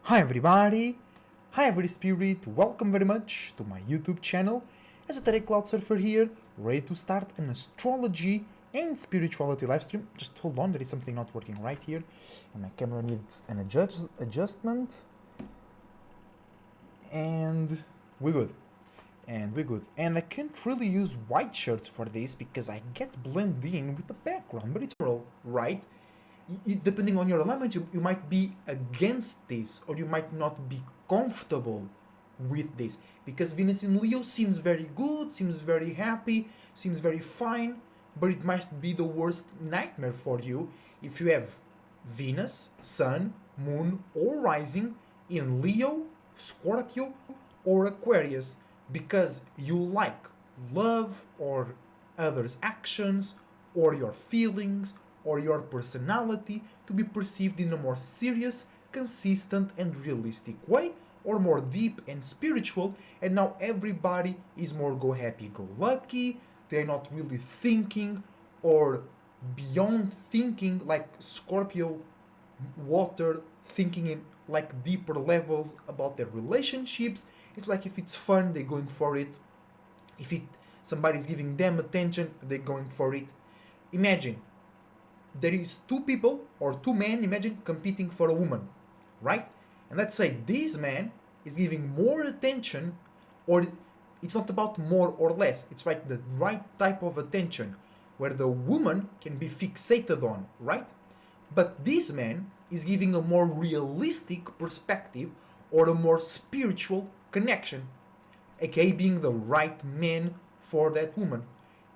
Hi everybody! Hi every spirit, welcome very much to my YouTube channel. Esoteric Cloud Surfer here, ready to start an astrology and spirituality live stream. Just hold on, there is something not working right here, and my camera needs an adjustment. And we're good. And I can't really use white shirts for this because I get blended in with the background, but it's all right. Depending on your alignment, you might be against this or you might not be comfortable with this because Venus in Leo seems very good, seems very happy, seems very fine, but it might be the worst nightmare for you if you have Venus, Sun, Moon, or Rising in Leo, Scorpio, or Aquarius because you like love or others' actions or your feelings or your personality to be perceived in a more serious, consistent, and realistic way, or more deep and spiritual, and now everybody is more go happy, go lucky, they're not really thinking or beyond thinking like Scorpio water, thinking in like deeper levels about their relationships. It's like if it's fun, they're going for it. If somebody's giving them attention, they're going for it. Imagine there is two people or two men, imagine, competing for a woman, right? And let's say this man is giving more attention, or it's not about more or less, it's right, the right type of attention where the woman can be fixated on, right? But this man is giving a more realistic perspective or a more spiritual connection, aka being the right man for that woman.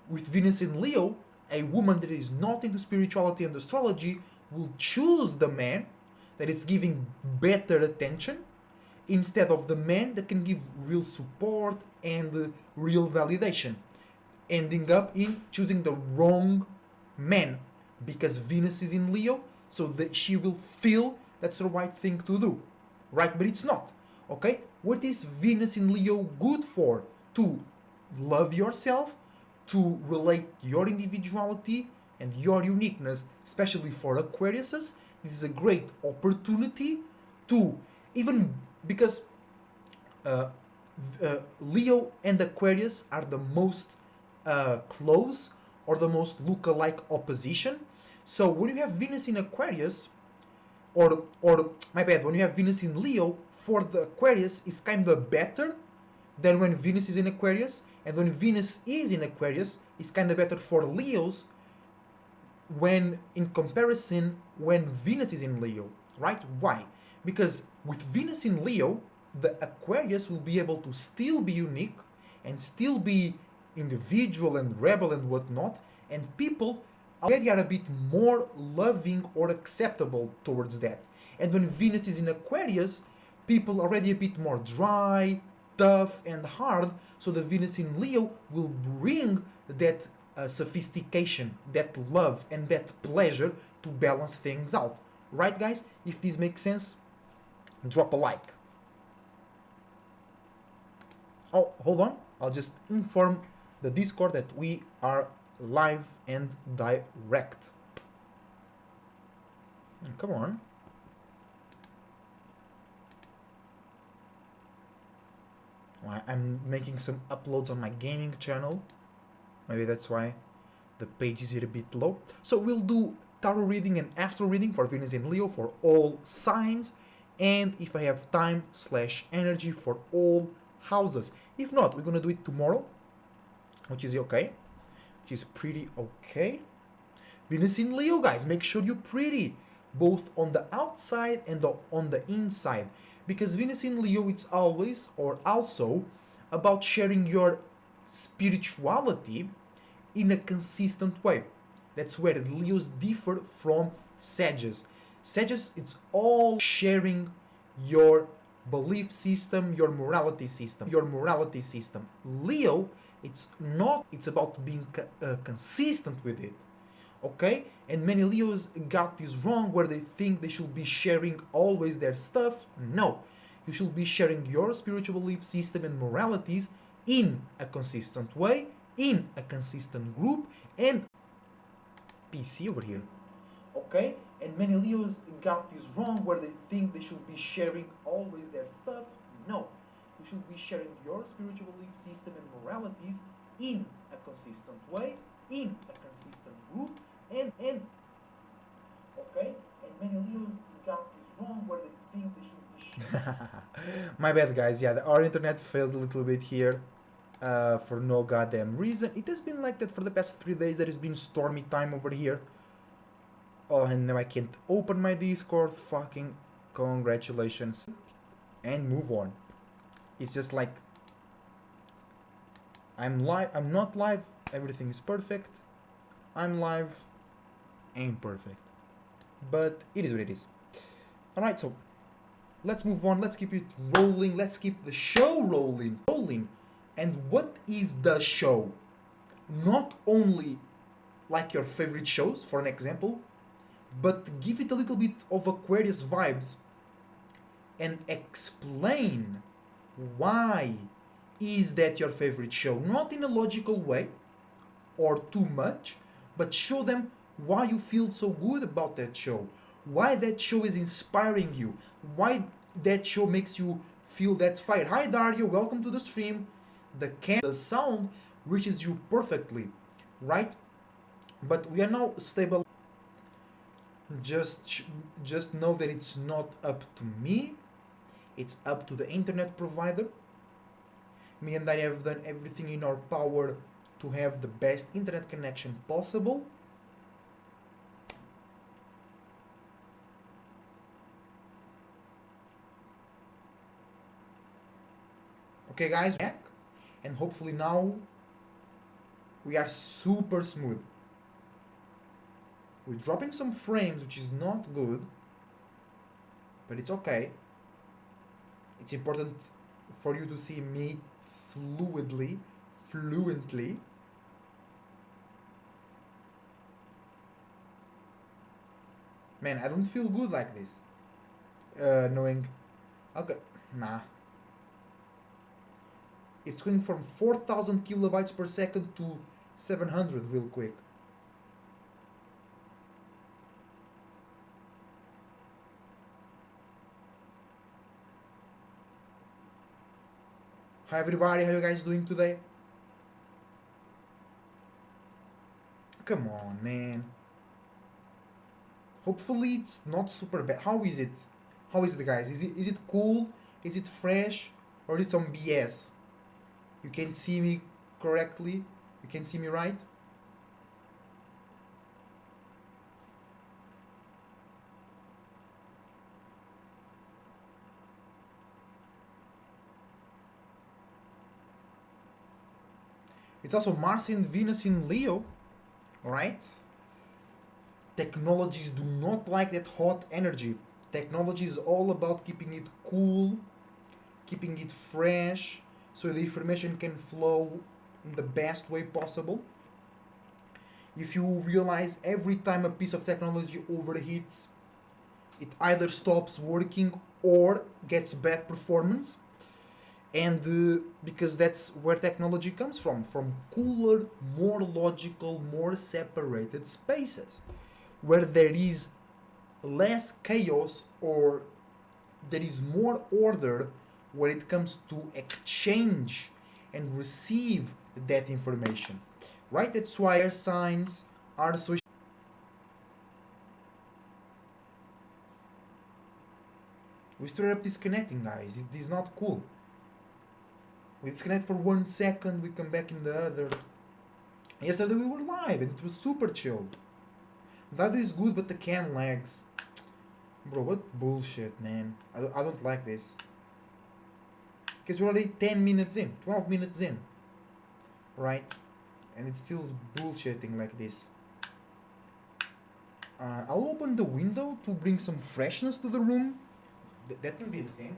With Venus in Leo, a woman that is not into spirituality and astrology will choose the man that is giving better attention instead of the man that can give real support and real validation, ending up in choosing the wrong man because Venus is in Leo, so that she will feel that's the right thing to do, right? But it's not. Okay, what is Venus in Leo good for? To love yourself, to relate your individuality and your uniqueness, especially for Aquariuses. This is a great opportunity to, even because Leo and Aquarius are the most close or the most look-alike opposition. So when you have Venus in Aquarius, or my bad, when you have Venus in Leo, for the Aquarius is kind of better than when Venus is in Aquarius, and when Venus is in Aquarius, it's kind of better for Leos when in comparison when Venus is in Leo, right? Why? Because with Venus in Leo, the Aquarius will be able to still be unique and still be individual and rebel and whatnot, and people already are a bit more loving or acceptable towards that. And when Venus is in Aquarius, people are already a bit more dry, tough, and hard, so the Venus in Leo will bring that sophistication, that love, and that pleasure to balance things out. Right, guys? If this makes sense, drop a like. Oh, hold on. I'll just inform the Discord that we are live and direct. Come on. I'm making some uploads on my gaming channel. Maybe that's why the page is here a bit low. So we'll do tarot reading and astro reading for Venus in Leo for all signs, and if I have time / energy, for all houses. If not, we're gonna do it tomorrow, which is okay, which is pretty okay. Venus in Leo, guys, make sure you're pretty, both on the outside and on the inside, because Venus in Leo, it's always or also about sharing your spirituality in a consistent way. That's where Leos differ from Sages. Sages, it's all sharing your belief system, your morality system. Leo, it's not, it's about being consistent with it. Okay? And many Leos got this wrong where they think they should be sharing always their stuff. No. You should be sharing your spiritual belief system and moralities in a consistent way, in a consistent group, and PC over here. Okay? And many Leos got this wrong where they think they should be sharing always their stuff. No, you should be sharing your spiritual belief system and moralities in a consistent way, in a consistent group, and okay? And many Leos got this wrong where they think they should be. My bad, guys. Yeah, our internet failed a little bit here. For no goddamn reason. It has been like that for the past 3 days. There has been stormy time over here. Oh, and now I can't open my Discord. Fucking congratulations. And move on. It's just like I'm live. I'm not live. Everything is perfect. I'm live. Ain't perfect. But it is what it is. Alright, so let's move on. Let's keep it rolling. Let's keep the show rolling. And what is the show? Not only like your favorite shows, for an example, but give it a little bit of Aquarius vibes and explain why is that your favorite show. Not in a logical way or too much, but show them why you feel so good about that show, why that show is inspiring you, why that show makes you feel that fire. Hi Dario, welcome to the stream. The sound reaches you perfectly, right? But we are now stable. Just know that it's not up to me. It's up to the internet provider. Me and I have done everything in our power to have the best internet connection possible. Okay guys, back. And hopefully now we are super smooth. We're dropping some frames, which is not good, but it's okay. It's important for you to see me fluently. Man, I don't feel good like this. Knowing, okay, nah. It's going from 4,000 kilobytes per second to 700 real quick. Hi everybody, how you guys doing today? Come on, man. Hopefully it's not super bad. How is it? How is it, guys? Is it cool? Is it fresh? Or is it some BS? You can see me correctly? You can see me right? It's also Mars and Venus in Leo, right? Technologies do not like that hot energy. Technology is all about keeping it cool, keeping it fresh, so the information can flow in the best way possible. If you realize every time a piece of technology overheats, it either stops working or gets bad performance. And because that's where technology comes from cooler, more logical, more separated spaces, where there is less chaos or there is more order when it comes to exchange and receive that information, right? That's why air signs are so. We straight up disconnecting, guys. It is not cool. We disconnect for 1 second, we come back in the other. Yesterday we were live and it was super chilled. That is good, but the cam lags. Bro, what bullshit, man. I don't like this. Because we're already 10 minutes in, 12 minutes in. Right? And it's still bullshitting like this. I'll open the window to bring some freshness to the room. That can be the thing.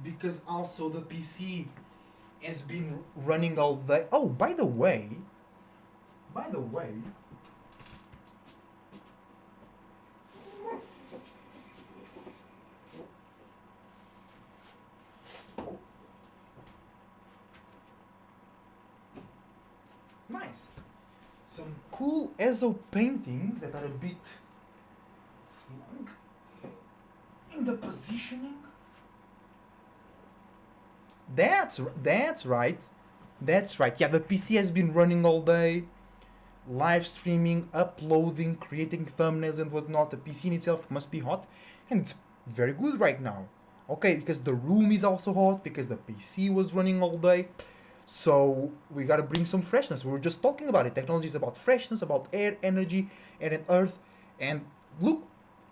because also the PC has been running all day. Oh, by the way, nice. Some cool ESO paintings that are a bit flunk in the positioning. That's right. That's right. Yeah, the PC has been running all day, live streaming, uploading, creating thumbnails and whatnot. The PC in itself must be hot, and it's very good right now. Okay, because the room is also hot, because the PC was running all day. So we gotta bring some freshness. We were just talking about it. Technology is about freshness, about air, energy, air and earth. And look,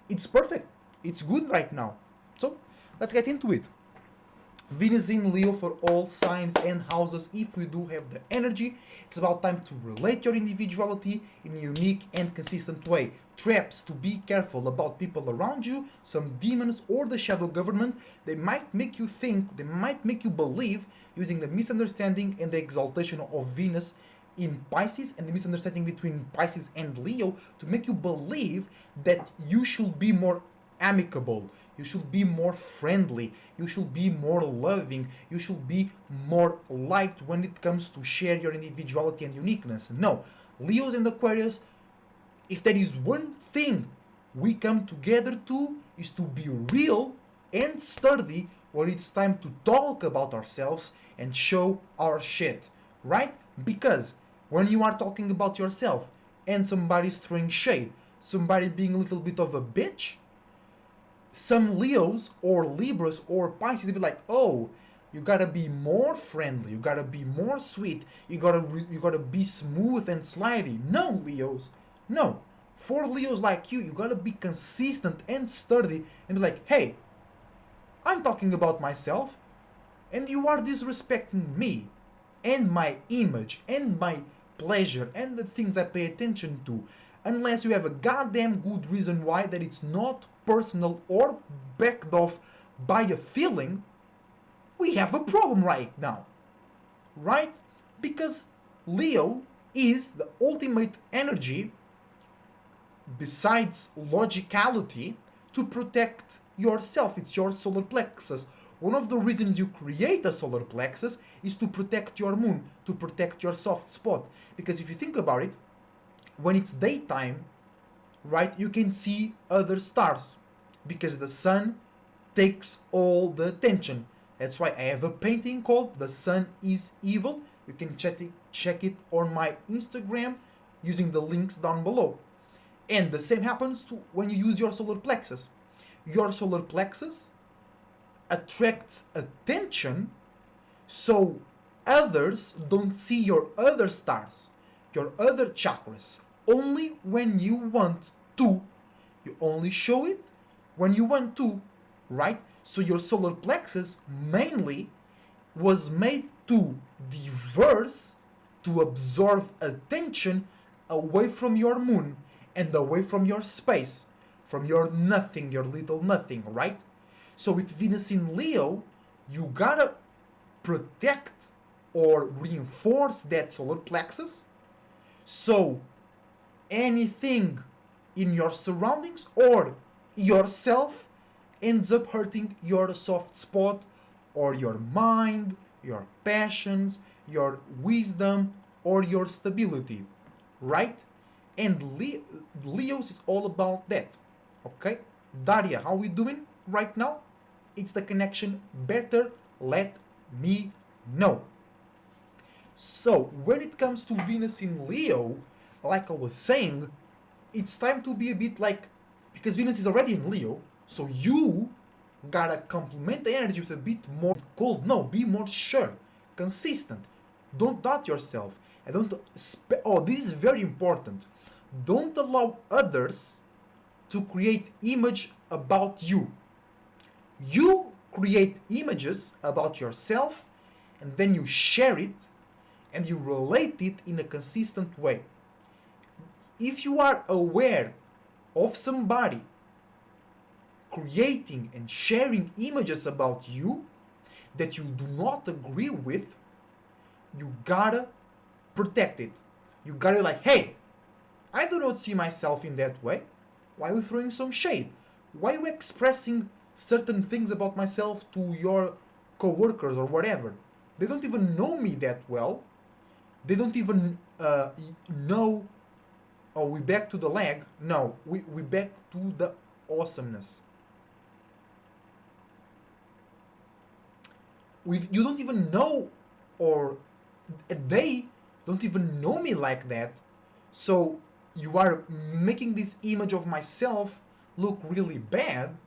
it's perfect. It's good right now. So let's get into it. Venus in Leo for all signs and houses. If we do have the energy, it's about time to relate your individuality in a unique and consistent way. Traps, to be careful about people around you, some demons or the shadow government. They might make you think, they might make you believe, using the misunderstanding and the exaltation of Venus in Pisces and the misunderstanding between Pisces and Leo, to make you believe that you should be more amicable, you should be more friendly, you should be more loving, you should be more liked when it comes to share your individuality and uniqueness. No, Leos and Aquarius, if there is one thing we come together to, is to be real and sturdy when it's time to talk about ourselves and show our shit, right? Because when you are talking about yourself and somebody's throwing shade, somebody being a little bit of a bitch, some Leos or Libras or Pisces will be like, oh, you gotta be more friendly, you gotta be more sweet, you gotta be smooth and slidey. No, Leos, no. For Leos like you gotta be consistent and sturdy and be like, hey, I'm talking about myself, and you are disrespecting me and my image and my pleasure and the things I pay attention to, unless you have a goddamn good reason why, that it's not personal or backed off by a feeling. We have a problem right now, right? Because Leo is the ultimate energy, besides logicality, to protect yourself. It's your solar plexus. One of the reasons you create a solar plexus is to protect your moon, to protect your soft spot. Because if you think about it, when it's daytime, right, you can see other stars because the sun takes all the attention. That's why I have a painting called The Sun is Evil. You can check it on my Instagram using the links down below. And the same happens to when you use your solar plexus. Your solar plexus attracts attention, so others don't see your other stars, your other chakras, only when you want to. You only show it when you want to, right? So your solar plexus mainly was made to diverse, to absorb attention away from your moon and away from your space, from your nothing, your little nothing, right? So with Venus in Leo, you gotta protect or reinforce that solar plexus, so anything in your surroundings or yourself ends up hurting your soft spot or your mind, your passions, your wisdom, or your stability, right? And Leos is all about that, okay? Daria, how we doing right now? It's the connection. Better let me know. So when it comes to Venus in Leo, like I was saying, it's time to be a bit like, because Venus is already in Leo, so you gotta complement the energy with a bit more cold. No, be more sure, consistent. Don't doubt yourself. And don't oh, this is very important. Don't allow others to create image about you. You create images about yourself and then you share it and you relate it in a consistent way. If you are aware of somebody creating and sharing images about you, that you do not agree with, you gotta protect it. You gotta like, hey, I do not see myself in that way. Why are you throwing some shade? Why are you expressing certain things about myself to your coworkers or whatever? They don't even know me that well. They don't even know. Oh, we back to the lag? No, we back to the awesomeness. You don't even know, or they don't even know me like that. So you are making this image of myself look really bad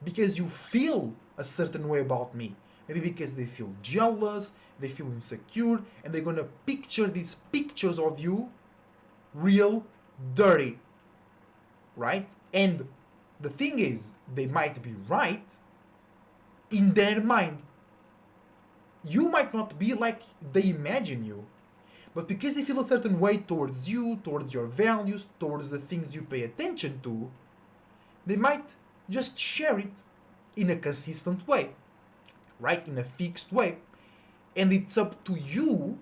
because you feel a certain way about me. Maybe because they feel jealous, they feel insecure, and they're gonna picture these pictures of you real dirty, right? And the thing is, they might be right in their mind. You might not be like they imagine you, but because they feel a certain way towards you, towards your values, towards the things you pay attention to, they might just share it in a consistent way, right? In a fixed way. And it's up to you.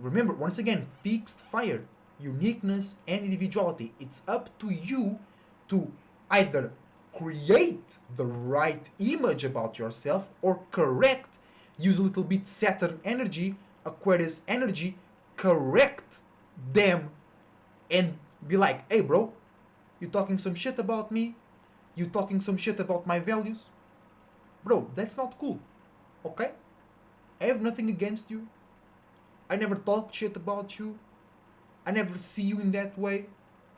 Remember, once again, fixed fire, uniqueness, and individuality. It's up to you to either create the right image about yourself or correct, use a little bit Saturn energy, Aquarius energy, correct them and be like, hey bro, you talking some shit about me? You talking some shit about my values? Bro, that's not cool. Okay? I have nothing against you. I never talk shit about you. I never see you in that way.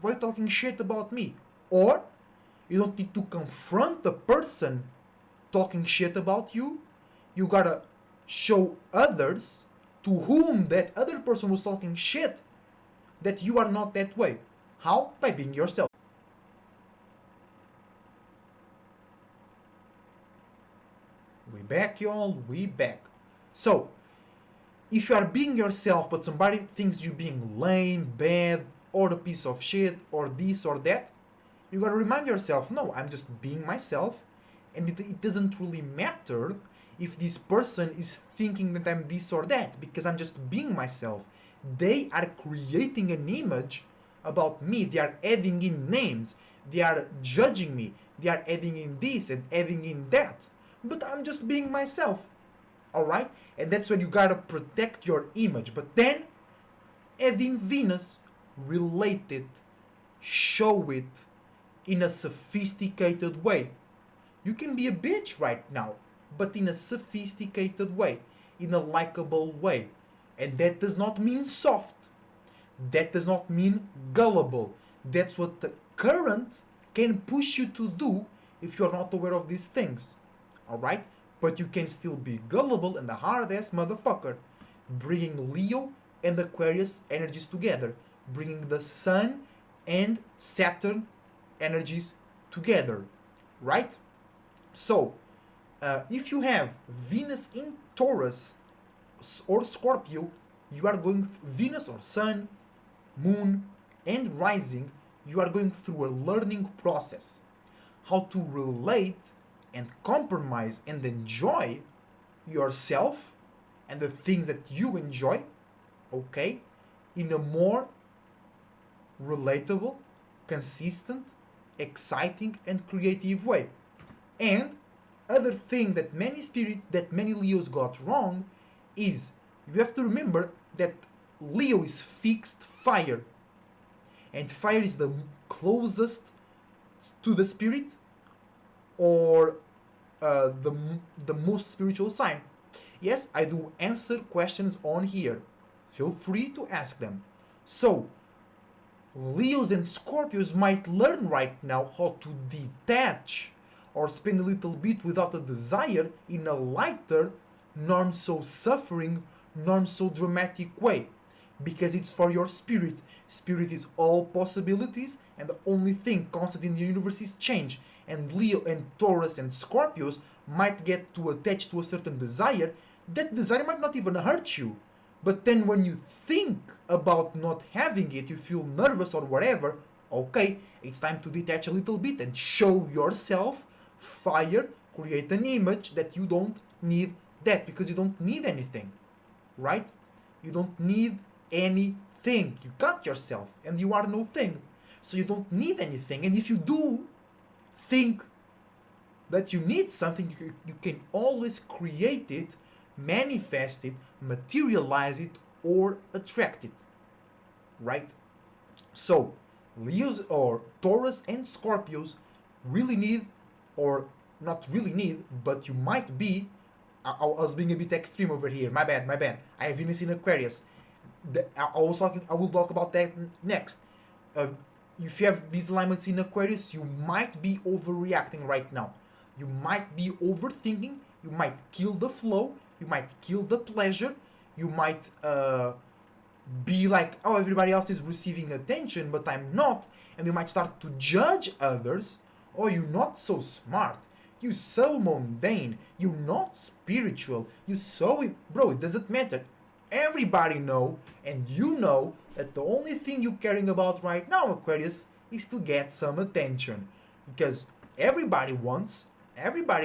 Why talking shit about me? Or you don't need to confront the person talking shit about you. You gotta show others to whom that other person was talking shit that you are not that way. How? By being yourself. We back, y'all. We back. So, if you are being yourself but somebody thinks you being lame, bad, or a piece of shit, or this or that, you gotta remind yourself, no, I'm just being myself, and it doesn't really matter if this person is thinking that I'm this or that, because I'm just being myself. They are creating an image about me, they are adding in names, they are judging me, they are adding in this and adding in that, but I'm just being myself. Alright? And that's when you gotta protect your image. But then, add in Venus, relate it, show it in a sophisticated way. You can be a bitch right now, but in a sophisticated way, in a likable way. And that does not mean soft. That does not mean gullible. That's what the current can push you to do if you're not aware of these things. Alright? But you can still be gullible and a hard-ass motherfucker. Bringing Leo and Aquarius energies together. Bringing the Sun and Saturn energies together. Right? So, if you have Venus in Taurus or Scorpio, you are going Venus or Sun, Moon, and Rising, you are going through a learning process. How to relate and compromise and enjoy yourself and the things that you enjoy, okay, in a more relatable, consistent, exciting, and creative way. And other thing that many spirits, that many Leos got wrong is you have to remember that Leo is fixed fire, and fire is the closest to the spirit, or the most spiritual sign. Yes, I do answer questions on here. Feel free to ask them. So, Leos and Scorpios might learn right now how to detach or spend a little bit without a desire in a lighter, non so suffering, non so dramatic way. Because it's for your spirit. Spirit is all possibilities, and the only thing constant in the universe is change. And Leo and Taurus and Scorpios might get too attached to a certain desire. That desire might not even hurt you. But then when you think about not having it, you feel nervous or whatever, okay, it's time to detach a little bit and show yourself fire, create an image that you don't need that because you don't need anything, right? You don't need anything. You got yourself and you are no thing. So you don't need anything. And if you do think that you need something, you can always create it, manifest it, materialize it, or attract it, right? So Leos or Taurus and Scorpios really need, or not really need, but you might be. I was being a bit extreme over here. My bad, my bad. I have Venus in Aquarius. I was talking. I will talk about that next. If you have these alignments in Aquarius, you might be overreacting right now. You might be overthinking. You might kill the flow. You might kill the pleasure. You might be like, oh, everybody else is receiving attention, but I'm not. And you might start to judge others. Oh, you're not so smart. You're so mundane. You're not spiritual. You're so... Bro, it doesn't matter. Everybody know, and you know, that the only thing you're caring about right now, Aquarius, is to get some attention. Because everybody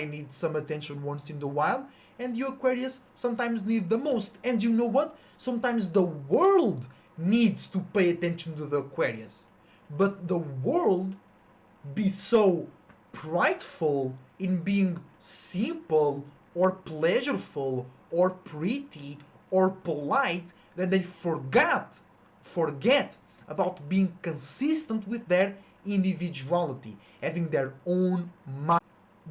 needs some attention once in a while, and you, Aquarius, sometimes need the most. And you know what? Sometimes the world needs to pay attention to the Aquarius. But the world be so prideful in being simple or pleasureful or pretty or polite that they forget about being consistent with their individuality, having their own mind.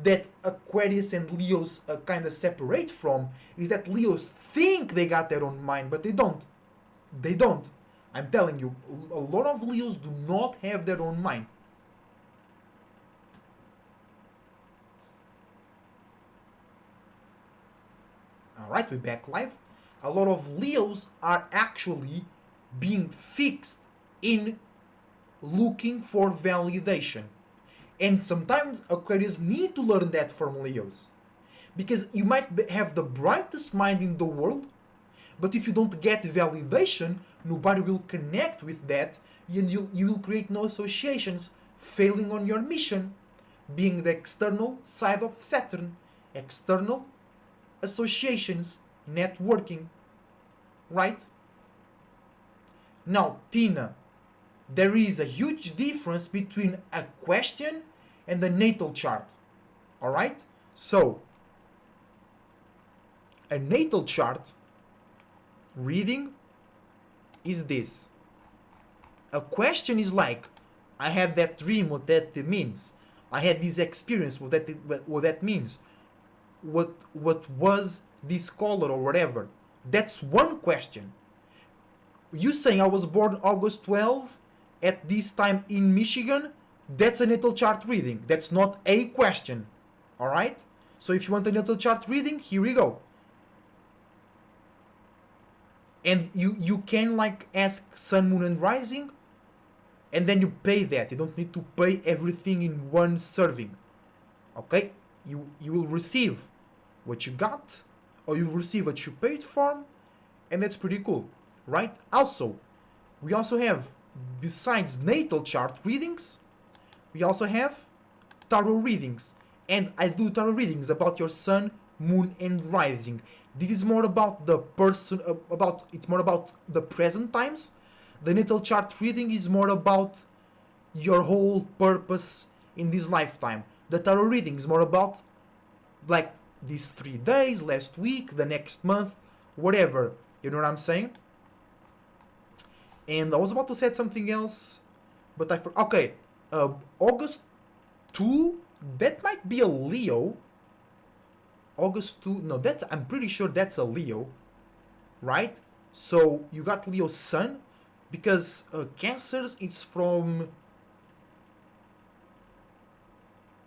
That Aquarius and Leos kind of separate from is that Leos think they got their own mind, but they don't. They don't. I'm telling you, a lot of Leos do not have their own mind. Alright, we're back live. A lot of Leos are actually being fixed in looking for validation. And sometimes Aquarius need to learn that from Leos. Because you might have the brightest mind in the world, but if you don't get validation, nobody will connect with that, and you will create no associations, failing on your mission, being the external side of Saturn. External associations, networking, right? Now, Tina, there is a huge difference between a question and a natal chart. Alright? So, a natal chart reading is this. A question is like, I had that dream, what that means. I had this experience, what that means. What was this color or whatever. That's one question. You saying I was born August 12 at this time in Michigan, that's a natal chart reading. That's not a question. Alright? So if you want a natal chart reading, here we go. And you can like ask sun, moon and rising, and then you pay that. You don't need to pay everything in one serving. Okay? You will receive what you got, or you will receive what you paid for, and that's pretty cool, right? Also, we also have, besides natal chart readings, we also have tarot readings. And I do tarot readings about your sun, moon and rising. This is more about the person, it's more about the present times. The natal chart reading is more about your whole purpose in this lifetime. The tarot reading is more about like these 3 days, last week, the next month, whatever. You know what I'm saying? And I was about to say something else, but I forgot. Okay, August 2, that might be a Leo. August 2, no, that's, I'm pretty sure that's a Leo, right? So you got Leo Sun, because Cancers, it's from...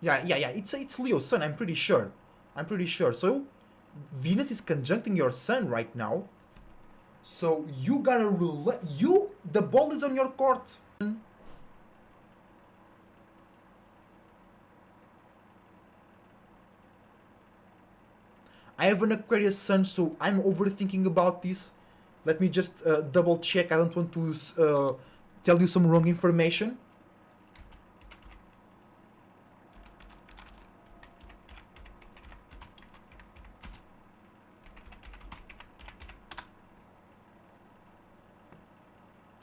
Yeah, it's Leo Sun, I'm pretty sure. So Venus is conjuncting your Sun right now. So you gotta the ball is on your court. I have an Aquarius Sun, so I'm overthinking about this. Let me just double check. I don't want to tell you some wrong information.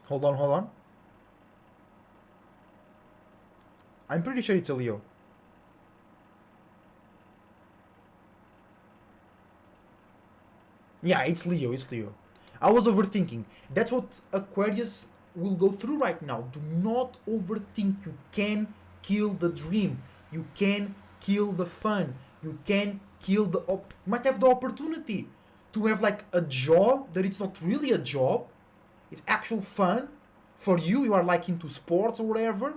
Hold on, hold on. I'm pretty sure it's a Leo. Yeah, it's Leo, it's Leo. I was overthinking. That's what Aquarius will go through right now. Do not overthink. You can kill the dream. You can kill the fun. You can kill the you might have the opportunity to have like a job that it's not really a job. It's actual fun for you. You are like into sports or whatever.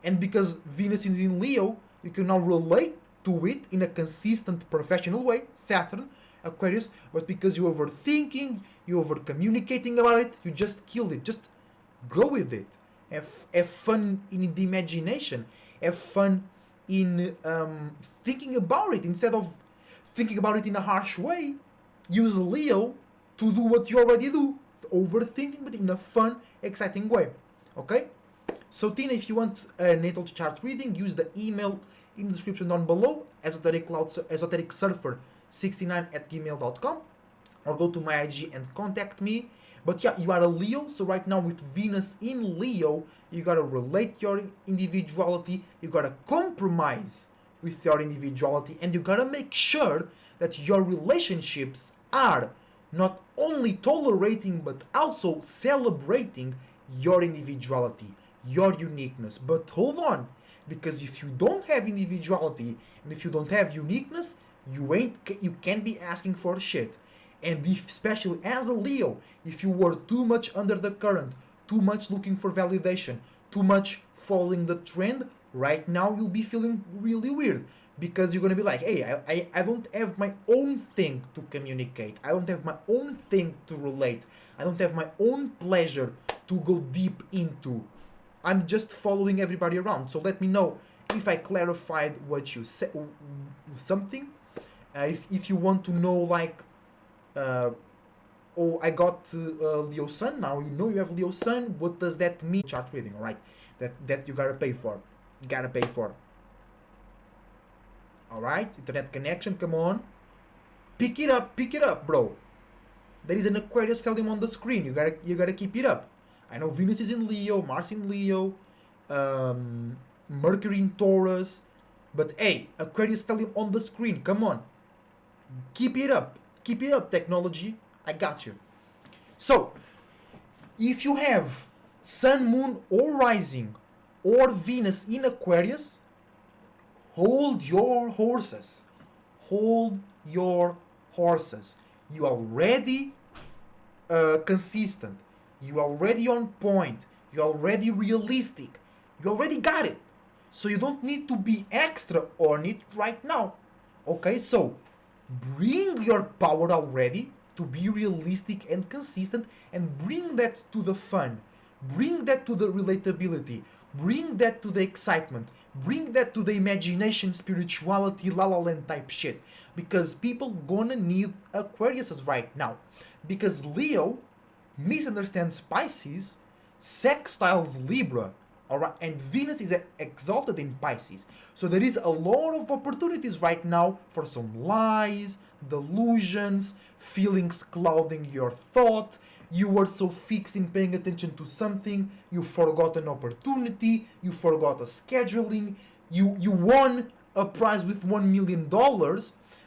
And because Venus is in Leo, you can now relate to it in a consistent professional way, Saturn, Aquarius, but because you're overthinking, you're over communicating about it, you just killed it. Just go with it. Have fun in the imagination. Have fun in thinking about it instead of thinking about it in a harsh way. Use Leo to do what you already do. Overthinking, but in a fun, exciting way. Okay? So Tina, if you want a natal chart reading, use the email in the description down below, esotericsurfer69@gmail.com, or go to my IG and contact me. But yeah, you are a Leo, so right now with Venus in Leo, you gotta relate your individuality, you gotta compromise with your individuality, and you gotta make sure that your relationships are not only tolerating but also celebrating your individuality, your uniqueness. But hold on, because if you don't have individuality and if you don't have uniqueness, you can't be asking for shit. And if, especially as a Leo, if you were too much under the current, too much looking for validation, too much following the trend, right now you'll be feeling really weird, because you're gonna be like, hey, I don't have my own thing to communicate, I don't have my own thing to relate, I don't have my own pleasure to go deep into. I'm just following everybody around. So let me know if I clarified what you said, something. If you want to know, like, oh, I got Leo Sun now. You know you have Leo Sun. What does that mean? Chart reading, all right? That you gotta pay for. You gotta pay for. All right, internet connection. Come on, pick it up, bro. There is an Aquarius stellium on the screen. You gotta keep it up. I know Venus is in Leo, Mars in Leo, Mercury in Taurus, but hey, Aquarius stellium on the screen. Come on, keep it up, technology. I got you. So, if you have Sun, Moon, or Rising, or Venus in Aquarius, hold your horses. Hold your horses. You are already consistent. You are already on point. You're already realistic. You already got it. So you don't need to be extra on it right now. Okay, so bring your power already to be realistic and consistent, and bring that to the fun. Bring that to the relatability. Bring that to the excitement. Bring that to the imagination, spirituality, la la land type shit. Because people gonna need Aquariuses right now. Because Leo misunderstands Pisces, sextiles Libra, alright, and Venus is exalted in Pisces. So there is a lot of opportunities right now for some lies, delusions, feelings clouding your thought. You were so fixed in paying attention to something, you forgot an opportunity, you forgot a scheduling, you won a prize with $1 million,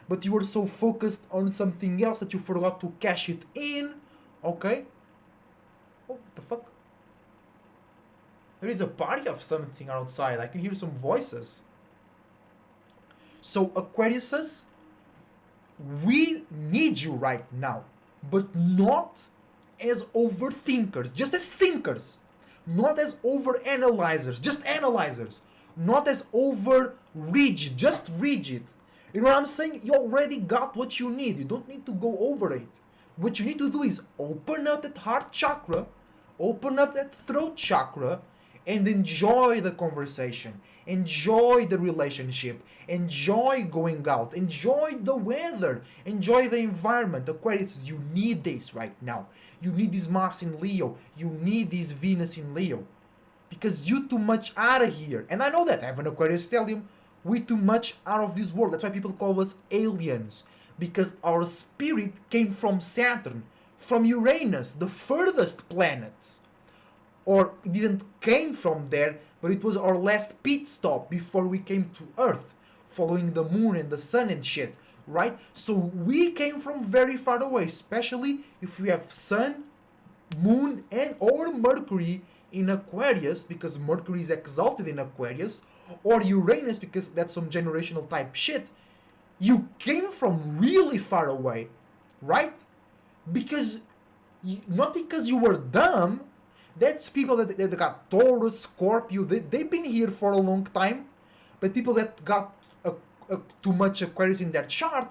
but you were so focused on something else that you forgot to cash it in. Okay? Oh, what the fuck? There is a party of something outside. I can hear some voices. So, Aquariuses, we need you right now, but not as overthinkers, just as thinkers, not as overanalyzers, just analyzers, not as over rigid, just rigid. You know what I'm saying? You already got what you need. You don't need to go over it. What you need to do is open up that heart chakra, open up that throat chakra, and enjoy the conversation, enjoy the relationship, enjoy going out, enjoy the weather, enjoy the environment. Aquarius, you need this right now. You need this Mars in Leo, you need this Venus in Leo, because you too much out of here. And I know that I have an Aquarius stellium. We too much out of this world. That's why people call us aliens, because our spirit came from Saturn, from Uranus, the furthest planets. or it didn't came from there, but it was our last pit stop before we came to Earth, following the moon and the sun and shit, right? So we came from very far away, especially if we have sun, moon, and or Mercury in Aquarius, because Mercury is exalted in Aquarius, or Uranus, because that's some generational type shit. You came from really far away, right? Because not because you were dumb. That's people that got Taurus, Scorpio. They've been here for a long time. But people that got too much Aquarius in their chart,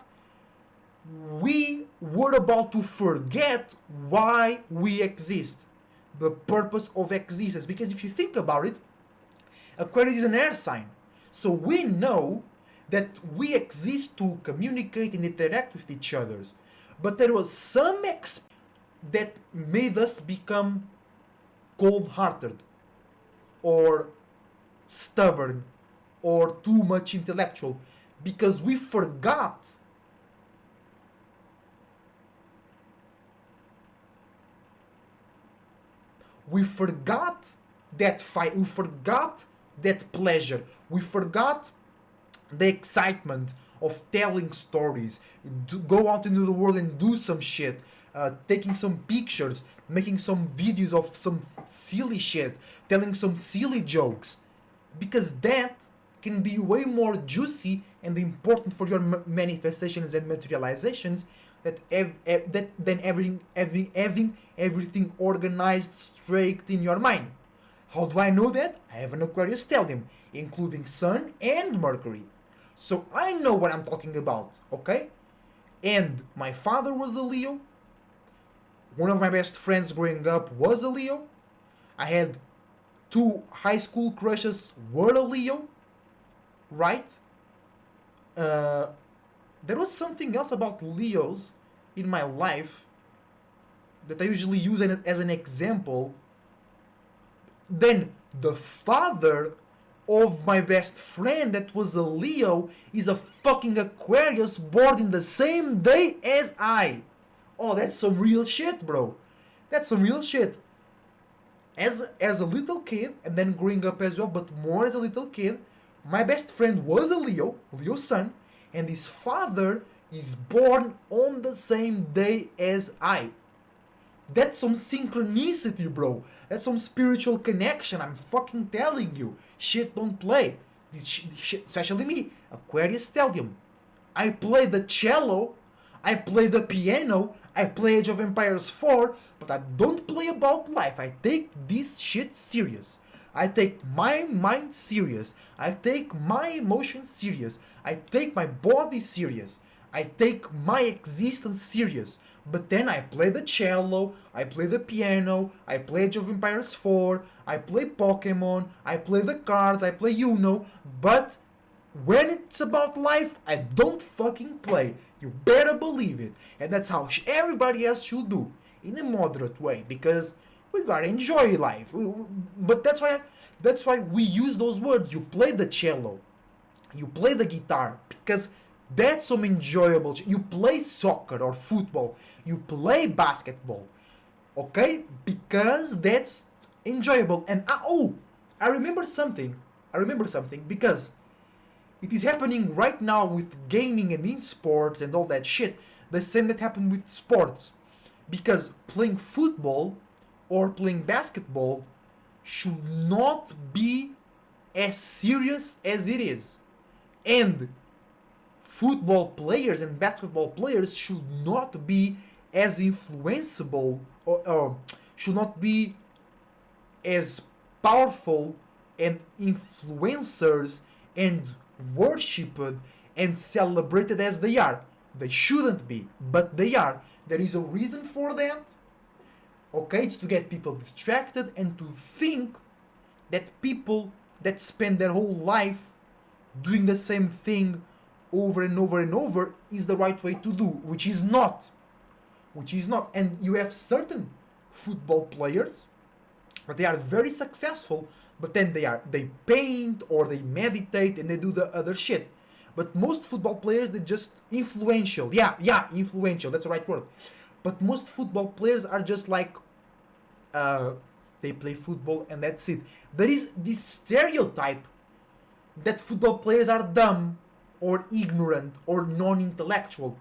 we were about to forget why we exist, the purpose of existence. Because if you think about it, Aquarius is an air sign, so we know that we exist to communicate and interact with each other. But there was some that made us become cold-hearted or stubborn or too much intellectual, because we forgot that fight, we forgot that pleasure, we forgot the excitement of telling stories, go out into the world and do some shit, taking some pictures, making some videos of some silly shit, telling some silly jokes, because that can be way more juicy and important for your manifestations and materializations than having everything organized straight in your mind. How do I know that? I have an Aquarius stellium, including Sun and Mercury. So I know what I'm talking about, okay? And my father was a Leo. One of my best friends growing up was a Leo. I had 2 high school crushes were a Leo, right? There was something else about Leos in my life that I usually use as an example. Then the father of my best friend that was a Leo is a fucking Aquarius born in the same day as I. Oh, that's some real shit, bro. That's some real shit. As a little kid, and then growing up as well, but more as a little kid, my best friend was a Leo son, and his father is born on the same day as I. That's some synchronicity, bro. That's some spiritual connection. I'm fucking telling you. Shit don't play. This shit, especially me, Aquarius stellium. I play the cello, I play the piano, I play Age of Empires 4, but I don't play about life. I take this shit serious. I take my mind serious. I take my emotions serious. I take my body serious. I take my existence serious. But then I play the cello, I play the piano, I play Age of Empires 4, I play Pokemon, I play the cards, I play Uno, but when it's about life, I don't fucking play. You better believe it. And that's how everybody else should do, in a moderate way, because we gotta enjoy life. But that's why we use those words. You play the cello, you play the guitar, because that's some enjoyable. You play soccer or football, you play basketball, okay? Because that's enjoyable. And I remember something. Because it is happening right now with gaming and in sports and all that shit. The same that happened with sports. Because playing football or playing basketball should not be as serious as it is. And football players and basketball players should not be as influenceable or should not be as powerful and influencers and worshipped and celebrated as they are. They shouldn't be, but they are. There is a reason for that. Okay, it's to get people distracted and to think that people that spend their whole life doing the same thing over and over and over is the right way to do, which is not. And you have certain football players, but they are very successful, but then they paint or they meditate and they do the other shit. But most football players, they're just influential. Yeah, influential, that's the right word. But most football players are just like They play football and that's it. There is this stereotype that football players are dumb or ignorant or non-intellectual.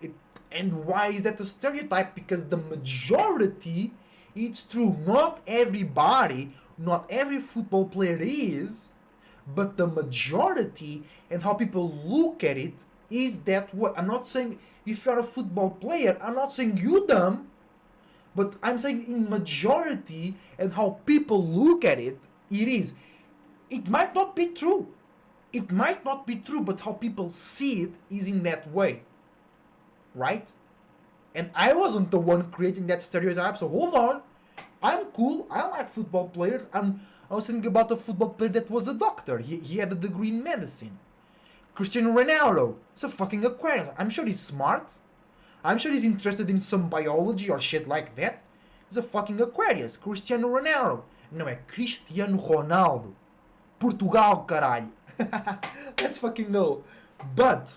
It, and why is that a stereotype? Because the majority, it's true, not everybody, not every football player is, but the majority and how people look at it is that what I'm not saying if you're a football player, I'm not saying you dumb, but I'm saying in majority and how people look at it, it is. It might not be true. It might not be true, but how people see it is in that way. Right? And I wasn't the one creating that stereotype, so hold on. I'm cool. I like football players. I was thinking about a football player that was a doctor. He had a degree in medicine. Cristiano Ronaldo is a fucking Aquarius. I'm sure he's smart. I'm sure he's interested in some biology or shit like that. He's a fucking Aquarius. Cristiano Ronaldo. Não é Cristiano Ronaldo. Portugal, caralho. Let's fucking go. But,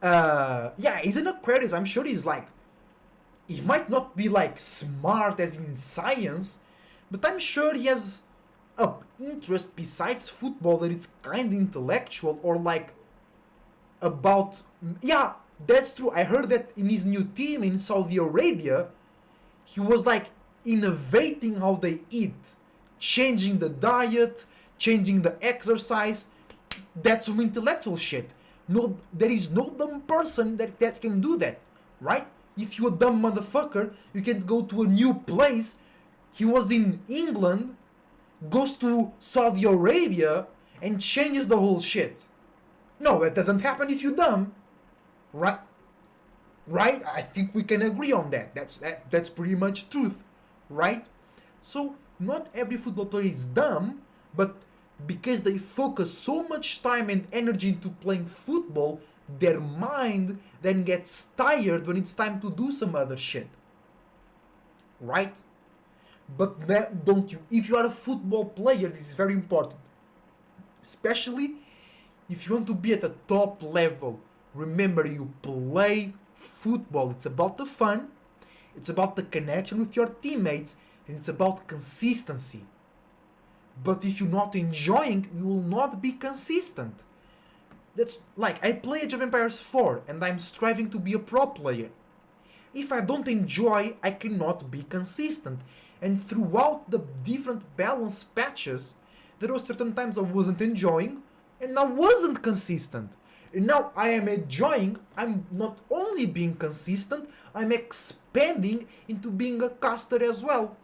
yeah, he's an Aquarius. I'm sure he's like, he might not be like smart as in science, but I'm sure he has a interest besides football that it's kind of intellectual or like about, yeah, that's true. I heard that in his new team in Saudi Arabia, he was like innovating how they eat, changing the diet, changing the exercise. That's some intellectual shit. No, there is no dumb person that can do that, right? If you're a dumb motherfucker, you can go to a new place. He was in England, goes to Saudi Arabia, and changes the whole shit. No, that doesn't happen if you're dumb. Right? Right? I think we can agree on that. That's pretty much truth. Right? So, not every football player is dumb, but because they focus so much time and energy into playing football, their mind then gets tired when it's time to do some other shit. Right? But that, don't you, if you are a football player, this is very important. Especially if you want to be at the top level. Remember, you play football. It's about the fun, it's about the connection with your teammates, and it's about consistency. But if you're not enjoying, you will not be consistent. That's like, I play Age of Empires 4 and I'm striving to be a pro player. If I don't enjoy, I cannot be consistent. And throughout the different balance patches, there were certain times I wasn't enjoying and I wasn't consistent. And now I am enjoying, I'm not only being consistent, I'm expanding into being a caster as well.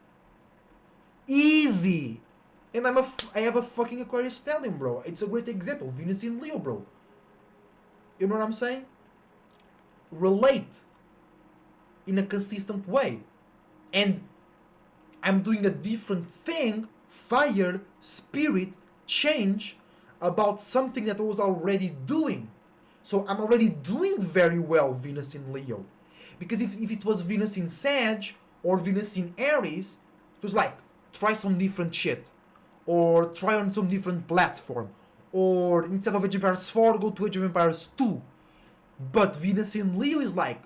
Easy! And I have a fucking Aquarius stallion, bro. It's a great example. Venus in Leo, bro. You know what I'm saying? Relate in a consistent way. And I'm doing a different thing, fire, spirit, change, about something that I was already doing. So I'm already doing very well Venus in Leo. Because if it was Venus in Sag or Venus in Aries, it was like, try some different shit. Or try on some different platform. Or instead of Age of Empires 4, go to Age of Empires 2. But Venus in Leo is like,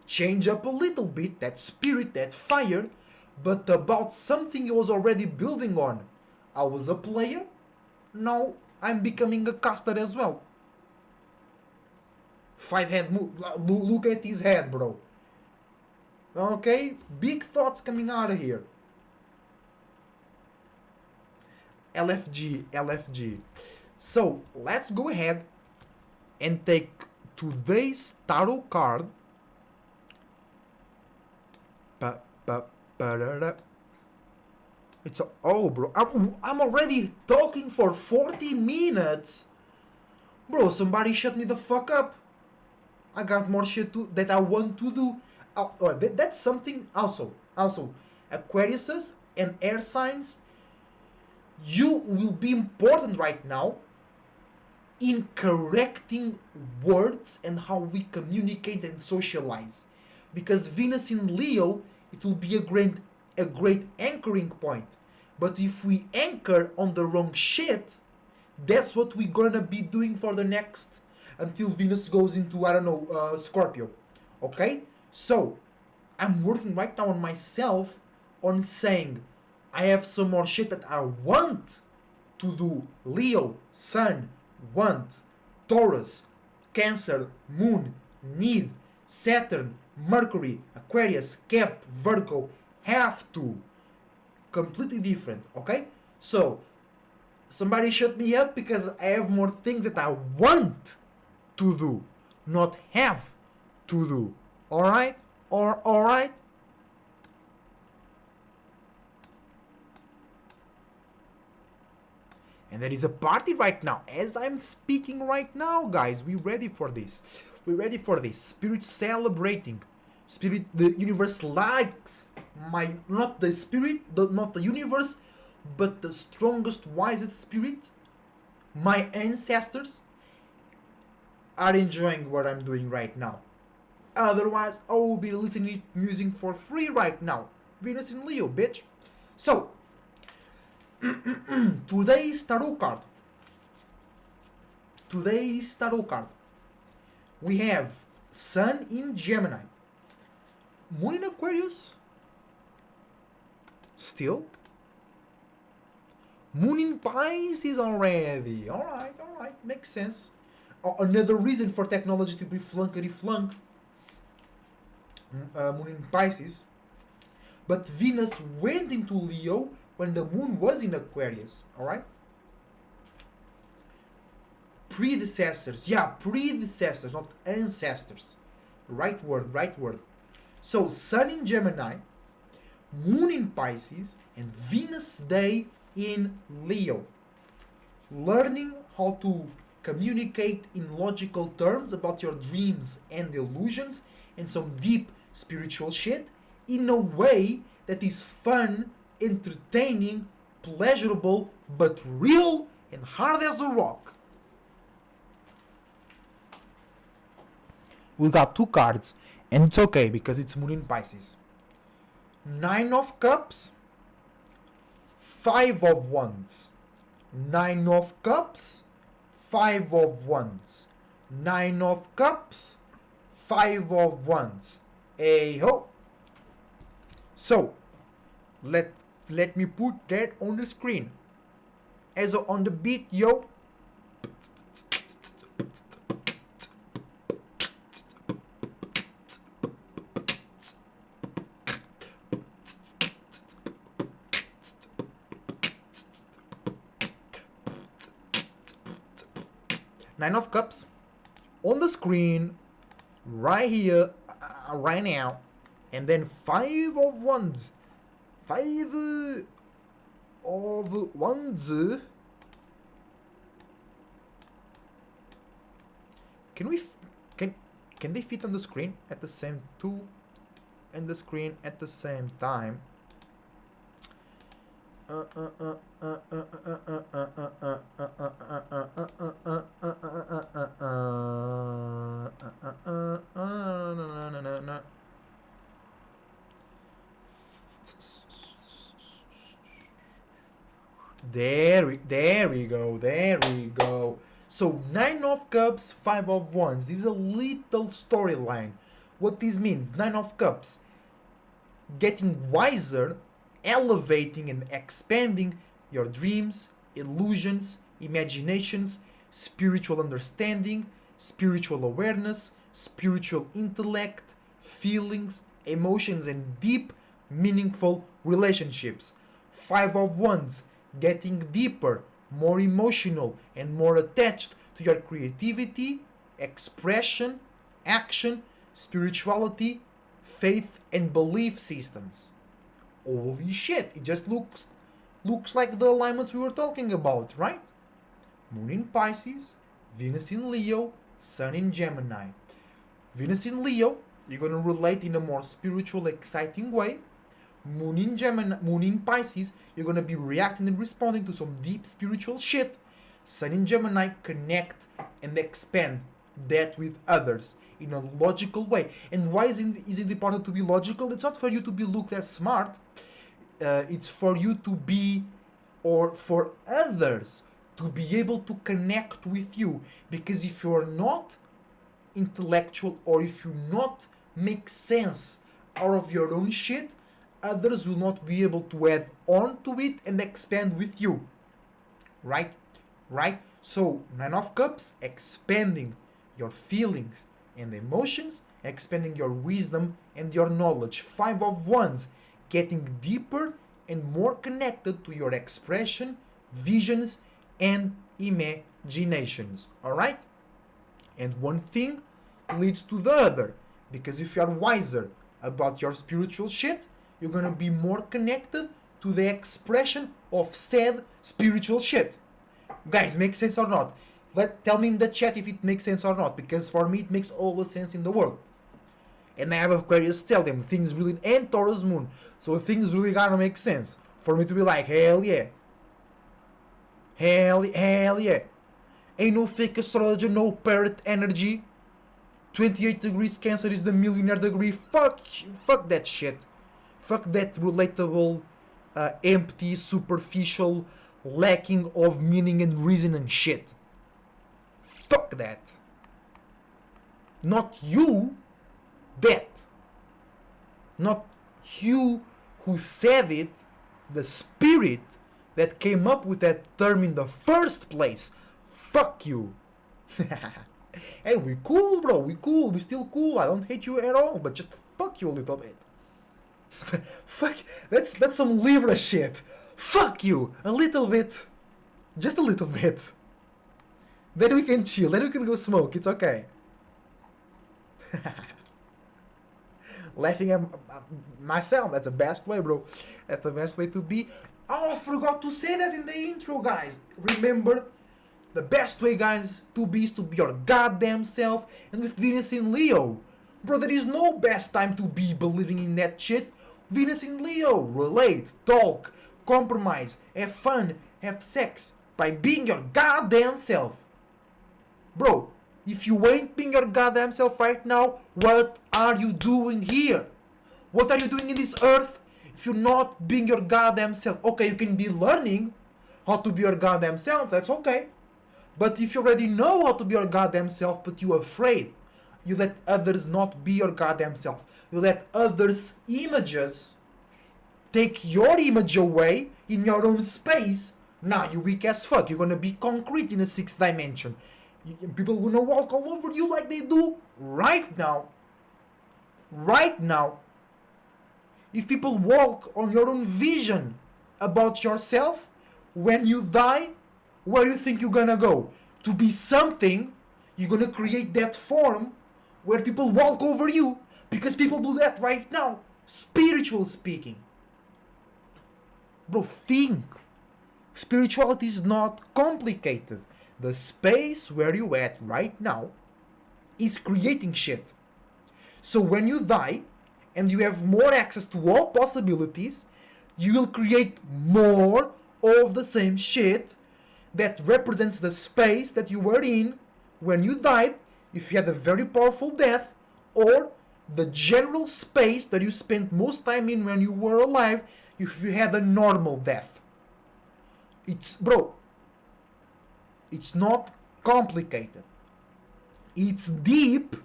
change up a little bit, that spirit, that fire, but about something I was already building on. I was a player, now I'm becoming a caster as well. 5 head move, look at his head, bro. Okay, big thoughts coming out of here. LFG. So, let's go ahead and take today's tarot card. It's oh, bro. I'm already talking for 40 minutes. Bro, somebody shut me the fuck up. I got more shit that I want to do. That's something also. Aquariuses and air signs, you will be important right now in correcting words and how we communicate and socialize. Because Venus in Leo, it will be a great anchoring point. But if we anchor on the wrong shit, that's what we're gonna be doing for the next, until Venus goes into, I don't know, Scorpio. Okay? So, I'm working right now on myself on saying, I have some more shit that I want to do. Leo, Sun, want. Taurus, Cancer, Moon, need. Saturn, Mercury, Aquarius, Cap, Virgo, have to. Completely different, okay? So, somebody shut me up because I have more things that I want to do, not have to do. Alright? Alright? And there is a party right now. As I'm speaking right now, guys, we ready for this. We're ready for this. Spirit celebrating. Spirit, the universe likes my, not the spirit, not the universe, but the strongest, wisest spirit, my ancestors, are enjoying what I'm doing right now. Otherwise, I will be listening to music for free right now. Venus in Leo, bitch. So, today's tarot card. Today's tarot card. We have Sun in Gemini, Moon in Aquarius, still. Moon in Pisces already. Alright, makes sense. Another reason for technology to be flunkety flunk. Moon in Pisces. But Venus went into Leo when the Moon was in Aquarius. Alright? Predecessors. Yeah, predecessors, not ancestors. Right word. So, Sun in Gemini, Moon in Pisces, and Venus Day in Leo. Learning how to communicate in logical terms about your dreams and illusions and some deep spiritual shit in a way that is fun, entertaining, pleasurable, but real and hard as a rock. We got two cards, and it's okay because it's Moon in Pisces. 9 of Cups, 5 of Wands. 9 of Cups, 5 of Wands. 9 of Cups, 5 of Wands. Hey ho! So, let me put that on the screen. As on the beat, yo. Nine of Cups on the screen right here, right now, and then 5 of Wands. 5 of Wands. Can they fit on the screen at the same two in the screen at the same time? There we go. So 9 of Cups, 5 of Wands. This is a little storyline. What this means, 9 of Cups, getting wiser, elevating and expanding your dreams, illusions, imaginations, spiritual understanding, spiritual awareness, spiritual intellect, feelings, emotions, and deep, meaningful relationships. 5 of Wands, getting deeper, more emotional, and more attached to your creativity, expression, action, spirituality, faith, and belief systems. Holy shit, it just looks like the alignments we were talking about, right? Moon in Pisces, Venus in Leo, Sun in Gemini. Venus in Leo, you're gonna relate in a more spiritual, exciting way. Moon in Gemini, Moon in Pisces, you're gonna be reacting and responding to some deep spiritual shit. Sun in Gemini, connect and expand that with others in a logical way. And why is it important to be logical? It's not for you to be looked as smart. It's for you to be, or for others to be able to connect with you. Because if you're not intellectual, or if you not make sense out of your own shit, others will not be able to add on to it and expand with you. Right? Right? So, Nine of Cups, expanding your feelings and emotions, expanding your wisdom and your knowledge. Five of Wands, getting deeper and more connected to your expression, visions, and imaginations. Alright? And one thing leads to the other. Because if you are wiser about your spiritual shit, you're gonna be more connected to the expression of said spiritual shit. Guys, makes sense or not? Tell me in the chat if it makes sense or not, because for me it makes all the sense in the world. And I have Aquarius tell them things really, and Taurus moon, so things really gotta make sense for me to be like, hell yeah, hell yeah. Ain't no fake astrologer, no parrot energy. 28 degrees Cancer is the millionaire degree. Fuck that shit. Fuck that relatable, empty, superficial, lacking of meaning and reason and shit. Fuck that. Not you, that. Not you who said it, the spirit that came up with that term in the first place. Fuck you. Hey, we cool, bro. We cool. We still cool. I don't hate you at all, but just fuck you a little bit. Fuck. That's some Libra shit. Fuck you a little bit. Just a little bit. Then we can chill. Then we can go smoke. It's okay. Laughing at myself. That's the best way, bro. That's the best way to be. Oh, I forgot to say that in the intro, guys. Remember, the best way, guys, to be is to be your goddamn self. And with Venus in Leo, bro, there is no best time to be believing in that shit. Venus in Leo, relate, talk, compromise, have fun, have sex by being your goddamn self. Bro, if you ain't being your goddamn self right now, what are you doing here? What are you doing in this earth if you're not being your goddamn self? Okay, you can be learning how to be your goddamn self, that's okay. But if you already know how to be your goddamn self, but you're afraid, you let others not be your goddamn self. You let others' images take your image away in your own space. Now you weak as fuck. You're gonna be concrete in a sixth dimension. People gonna walk all over you like they do right now. Right now. If people walk on your own vision about yourself, when you die, where do you think you're gonna go? To be something, you're gonna create that form where people walk over you, because people do that right now, spiritual speaking. Bro, think. Spirituality is not complicated. The space where you at right now is creating shit. So when you die and you have more access to all possibilities, you will create more of the same shit that represents the space that you were in when you died, if you had a very powerful death, or the general space that you spent most time in when you were alive if you had a normal death. It's not complicated. It's deep,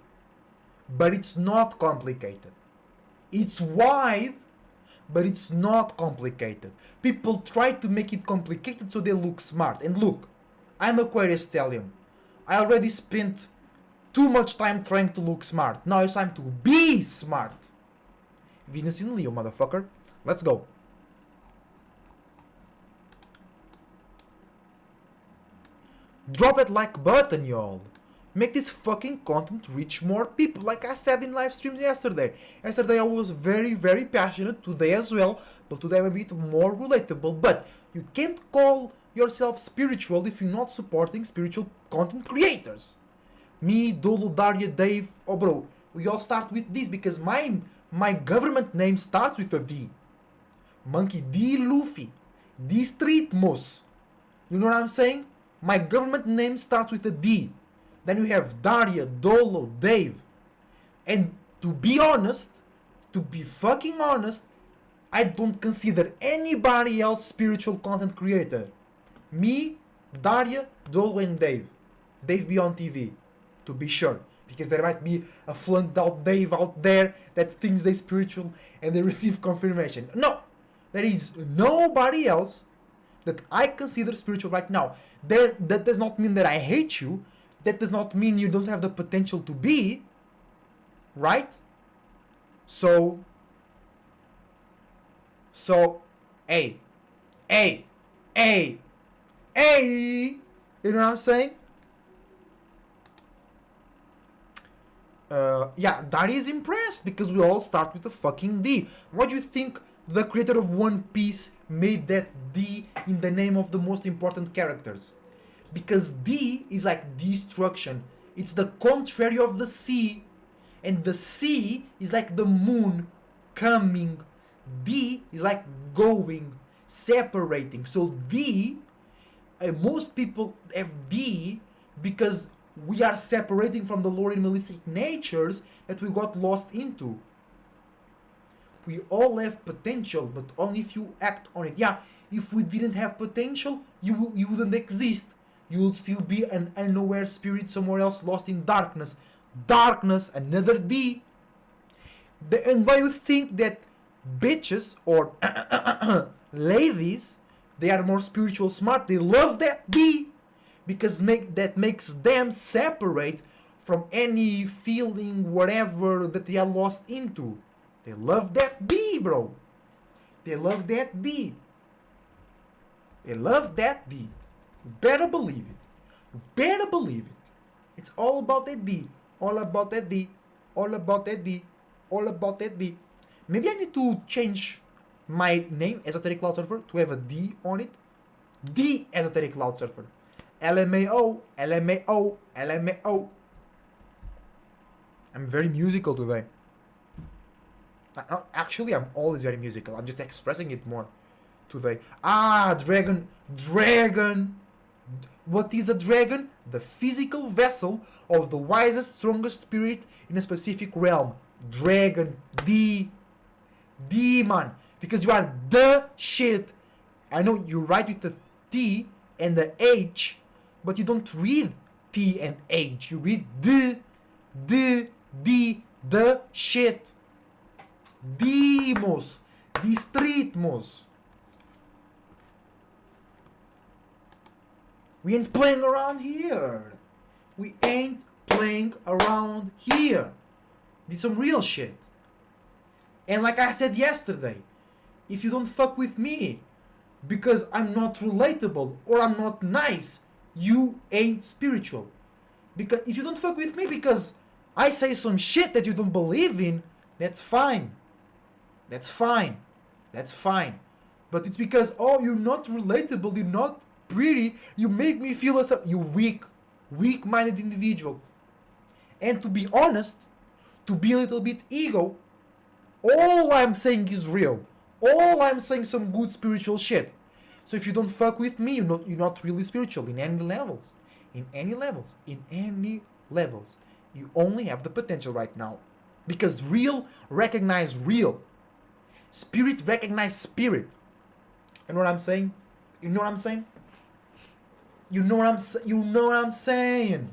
but it's not complicated. It's wide, but it's not complicated. People try to make it complicated so they look smart. And look, I'm Aquarius Stellium. I already spent too much time trying to look smart. Now it's time to be smart. Venus in Leo, motherfucker. Let's go. Drop that like button, y'all. Make this fucking content reach more people. Like I said in live streams yesterday. Yesterday I was very, very passionate. Today as well. But today I'm a bit more relatable. But you can't call yourself spiritual if you're not supporting spiritual content creators. Me, Dolo, Daria, Dave. Oh bro, we all start with this because my government name starts with a D. Monkey D. Luffy. D Street Moss. You know what I'm saying? My government name starts with a D. Then we have Daria, Dolo, Dave. And to be honest, to be fucking honest, I don't consider anybody else spiritual content creator. Me, Daria, Dolo, and Dave. Dave Beyond TV, to be sure. Because there might be a flunked out Dave out there that thinks they're spiritual and they receive confirmation. No, there is nobody else that I consider spiritual right now. That does not mean that I hate you. That does not mean you don't have the potential to be. Right? So, hey, hey, hey, hey, you know what I'm saying? Yeah, Daddy is impressed because we all start with a fucking D. Why do you think the creator of One Piece made that D in the name of the most important characters? Because D is like destruction. It's the contrary of the sea. And the sea is like the moon coming. D is like going, separating. So D, most people have D because we are separating from the lower animalistic natures that we got lost into. We all have potential, but only if you act on it. Yeah, if we didn't have potential, you wouldn't exist. You would still be an unaware spirit somewhere else lost in darkness. Darkness, another D. And why you think that bitches or ladies, they are more spiritual smart, they love that D. Because that makes them separate from any feeling, whatever that they are lost into. They love that D, bro. They love that D. They love that D. You better believe it. You better believe it. It's all about that D. All about that D. All about that D. All about that D. Maybe I need to change my name, Esoteric Cloud Surfer, to have a D on it. D Esoteric Cloud Surfer. LMAO, LMAO, LMAO. I'm very musical today. Actually, I'm always very musical. I'm just expressing it more today. Dragon. Dragon. What is a dragon? The physical vessel of the wisest, strongest spirit in a specific realm. Dragon. Demon. Because you are the shit. I know you write with the T and the H, but you don't read T and H. You read the shit. Dimos. Distritmos. We ain't playing around here. We ain't playing around here. This is some real shit. And like I said yesterday, if you don't fuck with me because I'm not relatable or I'm not nice, you ain't spiritual. Because if you don't fuck with me because I say some shit that you don't believe in, that's fine. That's fine. That's fine. But it's because, oh, you're not relatable, you're not pretty, you make me feel as you weak-minded individual. And to be honest, to be a little bit ego, all I'm saying is real. All I'm saying some good spiritual shit. So if you don't fuck with me, you're not really spiritual in any levels. In any levels. In any levels. You only have the potential right now. Because real recognize real. Spirit recognize spirit. You know what I'm saying? You know what I'm saying? You know what I'm saying?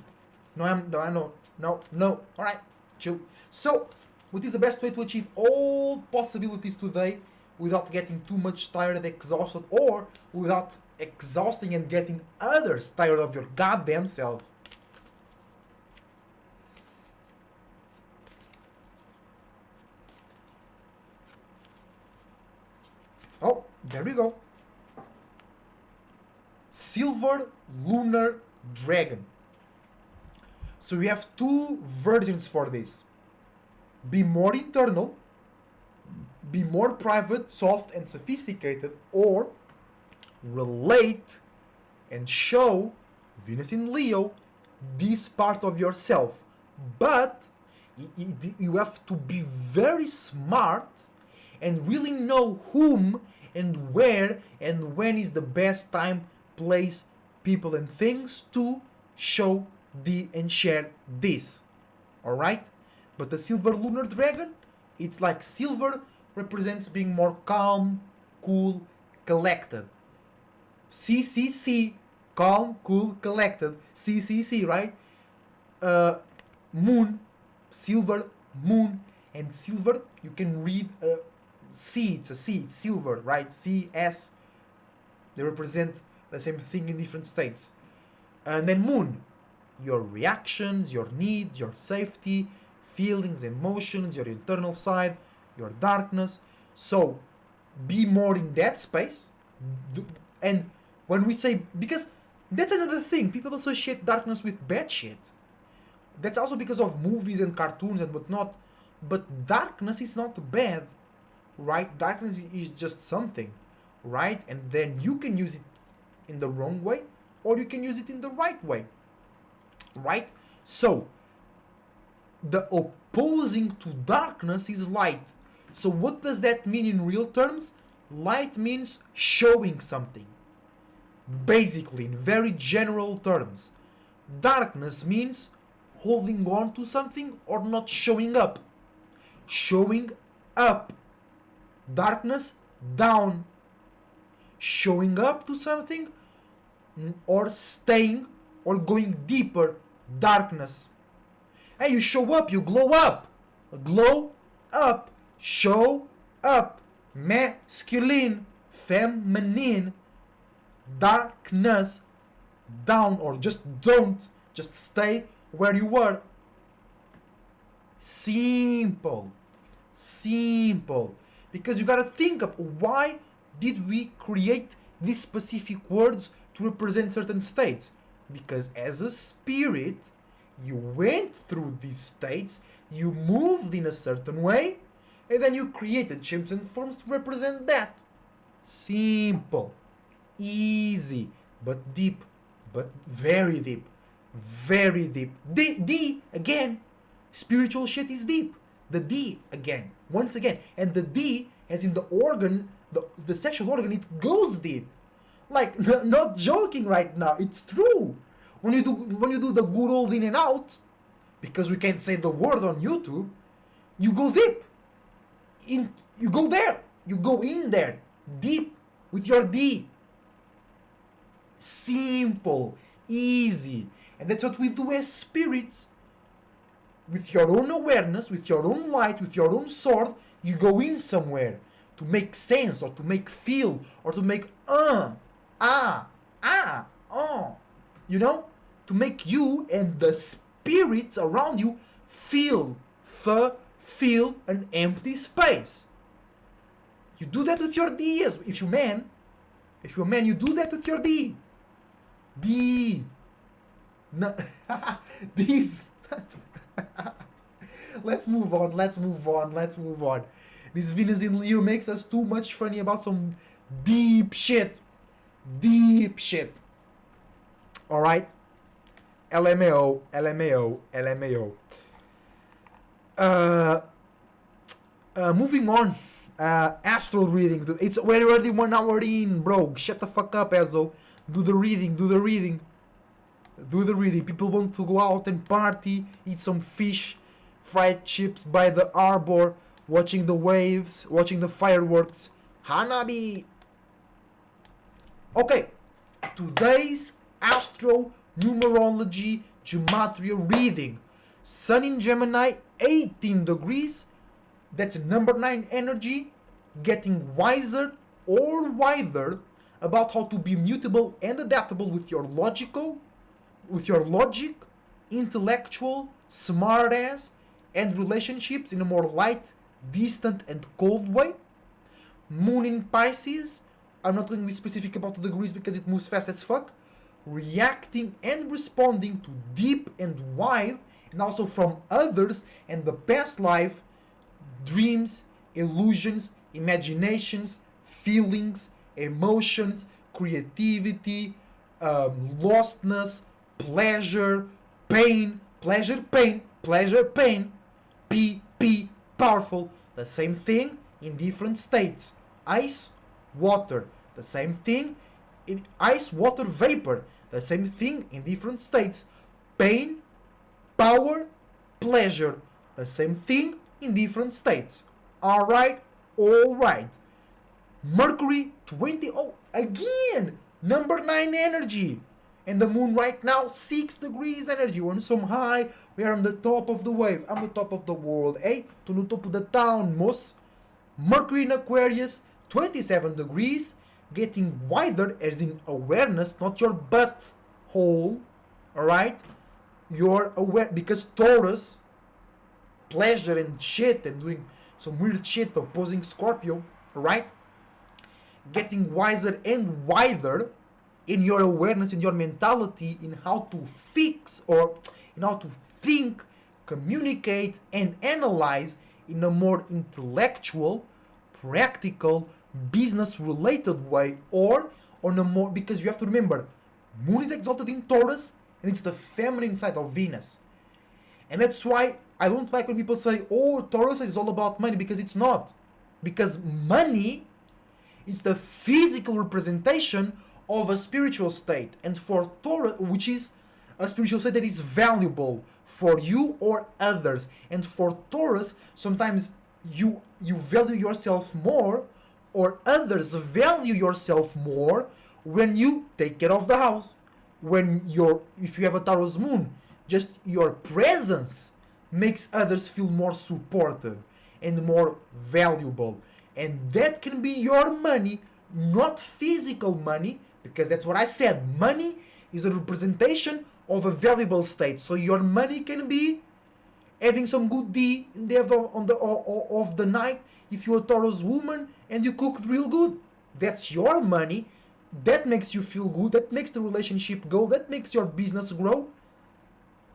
No. Alright, chill. So, what is the best way to achieve all possibilities today without getting too much tired and exhausted, or without exhausting and getting others tired of your goddamn self? Oh, there we go. Silver Lunar Dragon. So we have two versions for this. Be more internal, be more private, soft and sophisticated, or relate and show Venus in Leo this part of yourself. But you have to be very smart and really know whom and where and when is the best time, place, people and things to show and share this. Alright? But the Silver Lunar Dragon, it's like silver represents being more calm, cool, collected. CCC, calm, cool, collected. CCC, right? moon, silver, moon, and silver. You can read C. It's a C, silver, right? C S. They represent the same thing in different states. And then moon, your reactions, your needs, your safety, feelings, emotions, your internal side, your darkness. So be more in that space. And when we say, because that's another thing, people associate darkness with bad shit. That's also because of movies and cartoons and whatnot. But darkness is not bad, right? Darkness is just something, right? And then you can use it in the wrong way, or you can use it in the right way, right? So the opposing to darkness is light. So what does that mean in real terms? Light means showing something, basically, in very general terms. Darkness means holding on to something or not showing up. Showing up. Darkness, down. Showing up to something or staying or going deeper. Darkness. Hey, you show up, you glow up. Glow up. Show up. Masculine. Feminine. Darkness. Down, or just don't. Just stay where you were. Simple. Simple. Because you gotta think of why did we create these specific words to represent certain states? Because as a spirit, you went through these states, you moved in a certain way, and then you created shapes and forms to represent that. Simple. Easy. But deep. But very deep. Very deep. D again. Spiritual shit is deep. The D again. Once again. And the D, as in the organ, the sexual organ, it goes deep. Like, not joking right now. It's true. When you do the good old in and out, because we can't say the word on YouTube, you go deep. You go there. You go in there. Deep with your D. Simple. Easy. And that's what we do as spirits. With your own awareness, with your own light, with your own sword, you go in somewhere to make sense, or to make feel, or to make you know, to make you and the spirits around you feel an empty space. You do that with your D. If you're a man, you do that with your D. D. No, these. Let's move on. This Venus in Leo makes us too much funny about some deep shit. Alright? LMAO. Moving on. Astral reading. We're already 1 hour in, bro. Shut the fuck up, Ezzo. Do the reading. People want to go out and party, eat some fish, fried chips by the harbor, watching the waves, watching the fireworks. Hanabi! Okay, today's Astro Numerology Gematria reading. Sun in Gemini, 18 degrees. That's number 9 energy. Getting wiser or wider about how to be mutable and adaptable with your logic, intellectual, smartass, and relationships in a more light, distant, and cold way. Moon in Pisces. I'm not going to be specific about the degrees because it moves fast as fuck. Reacting and responding to deep and wide, and also from others and the past life, dreams, illusions, imaginations, feelings, emotions, creativity, lostness, pleasure, pain, P, powerful, the same thing in different states. Ice, water, the same thing in ice, water, vapor, the same thing in different states. Pain, power, pleasure, the same thing in different states. Alright. Mercury 20, again, number 9 energy. And the moon right now, 6 degrees energy. We're on some high. We are on the top of the wave. I'm on the top of the world, eh? To no top of the town, moço. Mercury in Aquarius, 27 degrees. Getting wider, as in awareness, not your butt hole. Alright? You're aware. Because Taurus, pleasure and shit and doing some weird shit opposing Scorpio, right? Getting wiser and wider in your awareness, in your mentality, in how to fix or in how to think, communicate, and analyze in a more intellectual, practical, business related way, or on a more, because you have to remember, Moon is exalted in Taurus and it's the feminine side of Venus. And that's why I don't like when people say, oh, Taurus is all about money, because it's not. Because money is the physical representation of a spiritual state. And for Taurus, which is a spiritual state that is valuable for you or others. And for Taurus, sometimes you value yourself more, or others value yourself more when you take care of the house. If you have a Taurus moon, just your presence makes others feel more supported and more valuable. And that can be your money, not physical money, because that's what I said. Money is a representation of a valuable state. So your money can be having some good deed in the of the night if you're a Taurus woman and you cook real good. That's your money. That makes you feel good. That makes the relationship go. That makes your business grow.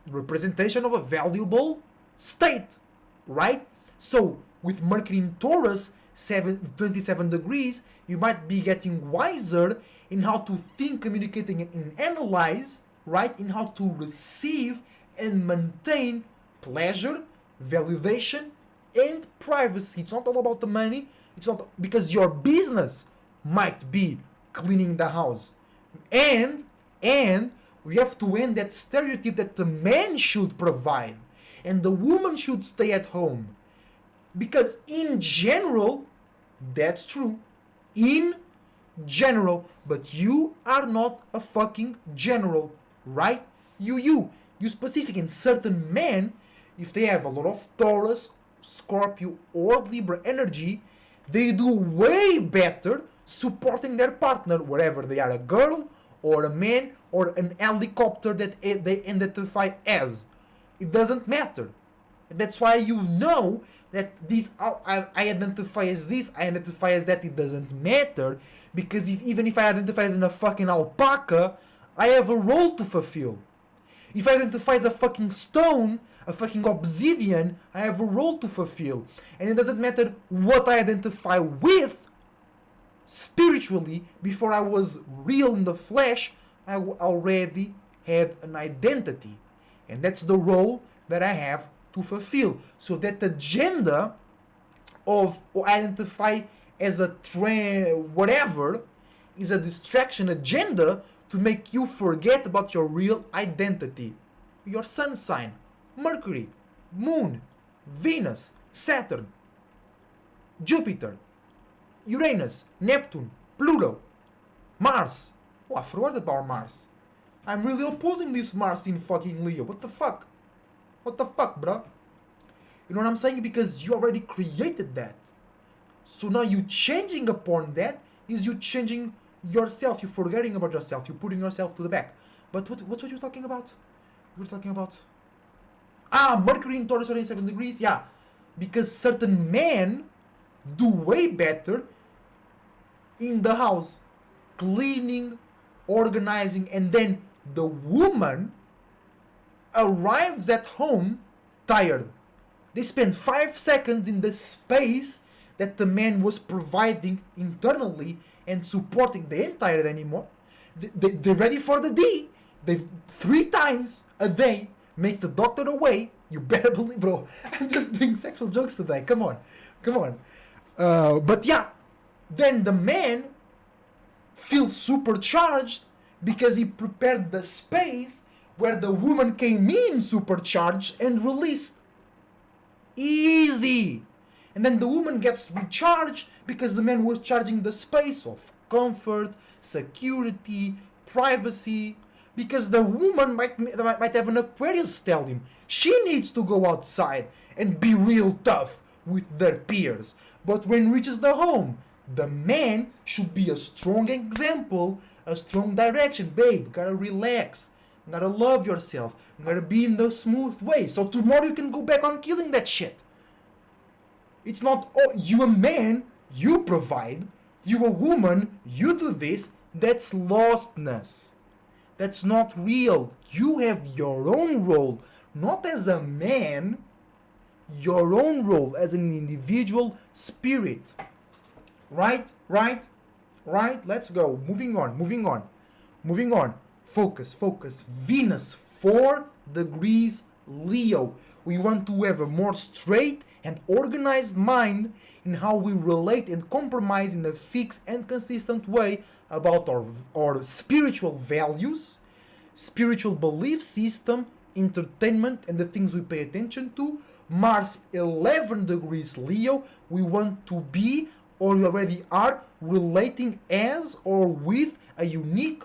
Representation of a valuable state, right? So with Mercury in Taurus, 27 degrees, you might be getting wiser in how to think, communicating, and analyze, right? In how to receive and maintain pleasure, validation, and privacy. It's not all about the money. It's not, because your business might be cleaning the house, and we have to end that stereotype that the man should provide and the woman should stay at home. Because in general, that's true. In general. But you are not a fucking general, right? You specific. In certain men, if they have a lot of Taurus, Scorpio, or Libra energy, they do way better supporting their partner, wherever they are, a girl or a man or an helicopter that they identify as. It doesn't matter. That's why you know that these I identify as this, I identify as that. It doesn't matter, because even if I identify as a fucking alpaca, I have a role to fulfill. If I identify as a fucking stone, a fucking obsidian, I have a role to fulfill. And it doesn't matter what I identify with spiritually. Before I was real in the flesh, I already had an identity. And that's the role that I have to fulfill. So that agenda of identify as a trend, whatever, is a distraction agenda to make you forget about your real identity. Your sun sign, Mercury, Moon, Venus, Saturn, Jupiter, Uranus, Neptune, Pluto, Mars. Oh, I forgot about Mars. I'm really opposing this Mars in fucking Leo. What the fuck? What the fuck, bruh? You know what I'm saying? Because you already created that. So now you changing upon that is you changing yourself. You're forgetting about yourself. You're putting yourself to the back. But what were you talking about? You were talking about... Mercury in Taurus, 27 degrees. Yeah. Because certain men do way better in the house. Cleaning, organizing, and then the woman arrives at home tired. They spend 5 seconds in the space that the man was providing internally and supporting the entire day anymore. They're ready for the D. They 3 times a day makes the doctor away. You better believe, bro. I'm just doing sexual jokes today. Come on. But yeah, then the man feels supercharged because he prepared the space where the woman came in supercharged and released. Easy. And then the woman gets recharged because the man was charging the space of comfort, security, privacy, Because the woman might have an Aquarius tell him she needs to go outside and be real tough with their peers. But when reaches the home, the man should be a strong example, a strong direction. Babe, gotta relax, gotta love yourself, gotta be in the smooth way. So tomorrow you can go back on killing that shit. It's not, oh, you a man, you provide, you a woman, you do this. That's lostness. That's not real. You have your own role, not as a man, your own role as an individual spirit. Right? Let's go. Moving on. Focus. Venus, 4 degrees Leo. We want to have a more straight and organized mind in how we relate and compromise in a fixed and consistent way about our spiritual values, spiritual belief system, entertainment, and the things we pay attention to. Mars, 11 degrees Leo. We want to be, or we already are, relating as or with a unique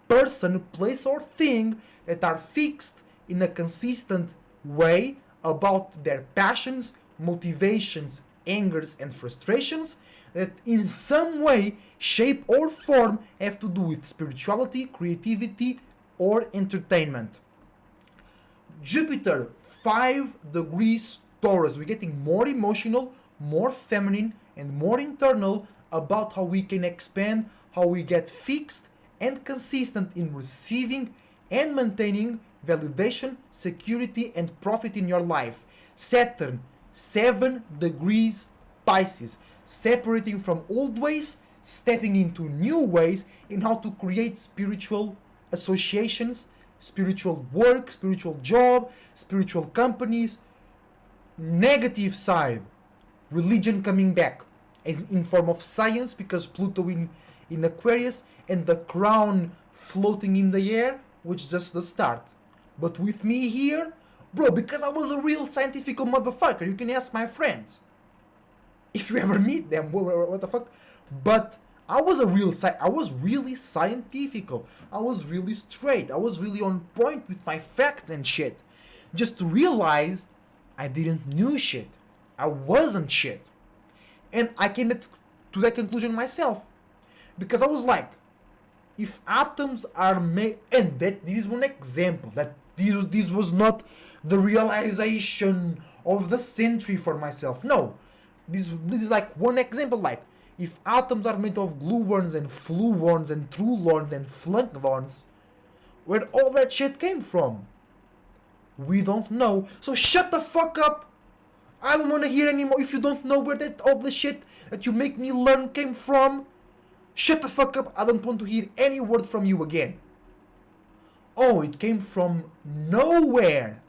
person, place, or thing that are fixed in a consistent way about their passions, motivations, angers, and frustrations that in some way, shape, or form have to do with spirituality, creativity, or entertainment. Jupiter, 5 degrees Taurus. We're getting more emotional, more feminine, and more internal about how we can expand, how we get fixed and consistent in receiving and maintaining validation, security, and profit in your life. Saturn, 7 degrees Pisces. Separating from old ways, stepping into new ways in how to create spiritual associations, spiritual work, spiritual job, spiritual companies. Negative side, religion coming back as in form of science, because Pluto in Aquarius and the crown floating in the air, which is just the start. But with me here, bro, because I was a real scientific motherfucker, you can ask my friends. If you ever meet them, what the fuck? But I was really scientific. I was really straight. I was really on point with my facts and shit. Just to realize I didn't know shit. I wasn't shit. And I came to that conclusion myself. Because I was like, if atoms are made, and that this is one example, that this was not the realization of the century for myself. No. This is like one example, like, if atoms are made of gluons and fluons and trulons and flunkons, where all that shit came from? We don't know. So shut the fuck up! I don't want to hear anymore. If you don't know where all the shit that you make me learn came from, shut the fuck up. I don't want to hear any word from you again. Oh, it came from nowhere.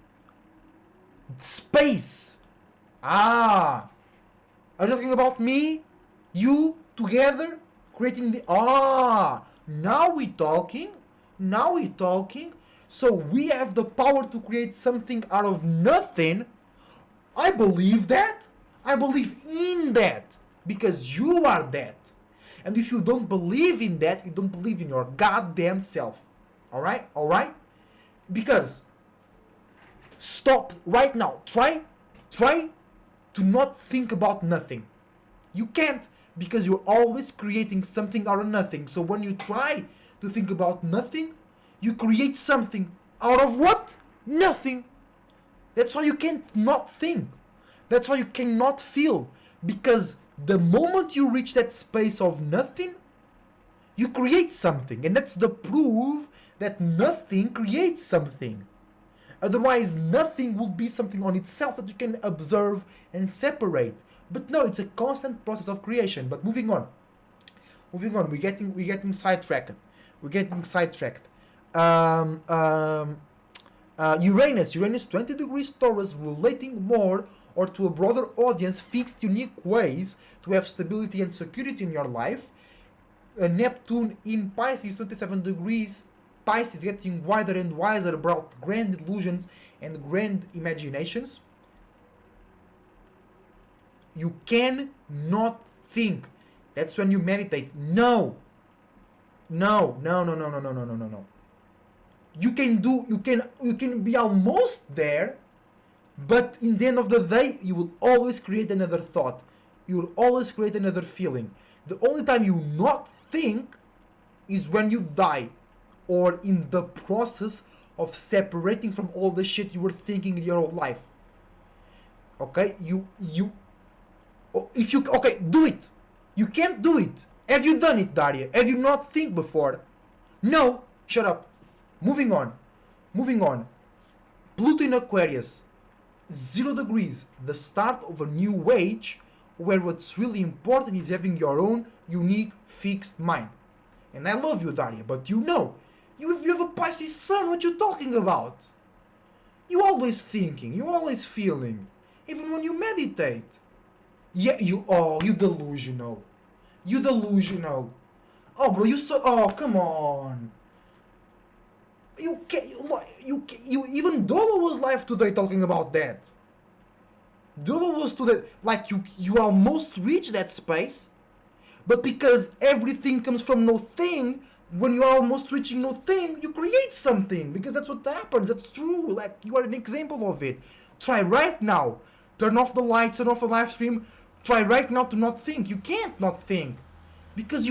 Space. Ah. Are you talking about me? You together creating the... Ah. Now we're talking. So we have the power to create something out of nothing. I believe that. I believe in that. Because you are that. And if you don't believe in that, you don't believe in your goddamn self. Alright? Because stop right now. Try to not think about nothing. You can't, because you're always creating something out of nothing. So when you try to think about nothing, you create something out of what? Nothing. That's why you can't not think. That's why you cannot feel. Because the moment you reach that space of nothing, you create something. And that's the proof that nothing creates something. Otherwise, nothing will be something on itself that you can observe and separate. But no, it's a constant process of creation. But moving on. We're getting sidetracked. Uranus, 20 degrees Taurus, relating more or to a broader audience, fixed, unique ways to have stability and security in your life. Neptune in Pisces, 27 degrees Pisces, getting wider and wiser about grand illusions and grand imaginations. You cannot think. That's when you meditate. No. you can be almost there, but in the end of the day, you will always create another thought. You will always create another feeling. The only time you not think is when you die, or in the process of separating from all the shit you were thinking in your whole life. Okay, if you okay, do it. You can't do it. Have you done it, Daria? Have you not think before? No. Shut up. Moving on. Moving on. Pluto in Aquarius. 0 degrees. The start of a new age where what's really important is having your own unique fixed mind. And I love you, Daria, but you have a Pisces sun. What you talking about? You always thinking. You always feeling. Even when you meditate. Yeah, you delusional. You delusional. Oh, bro, come on. You even Dolo was live today talking about that. Dolo was today, like you almost reached that space, but because everything comes from no thing, when you are almost reaching no thing, you create something, because that's what happens. That's true. Like, you are an example of it. Try right now. Turn off the lights, turn off the live stream. Try right now to not think. You can't not think. Because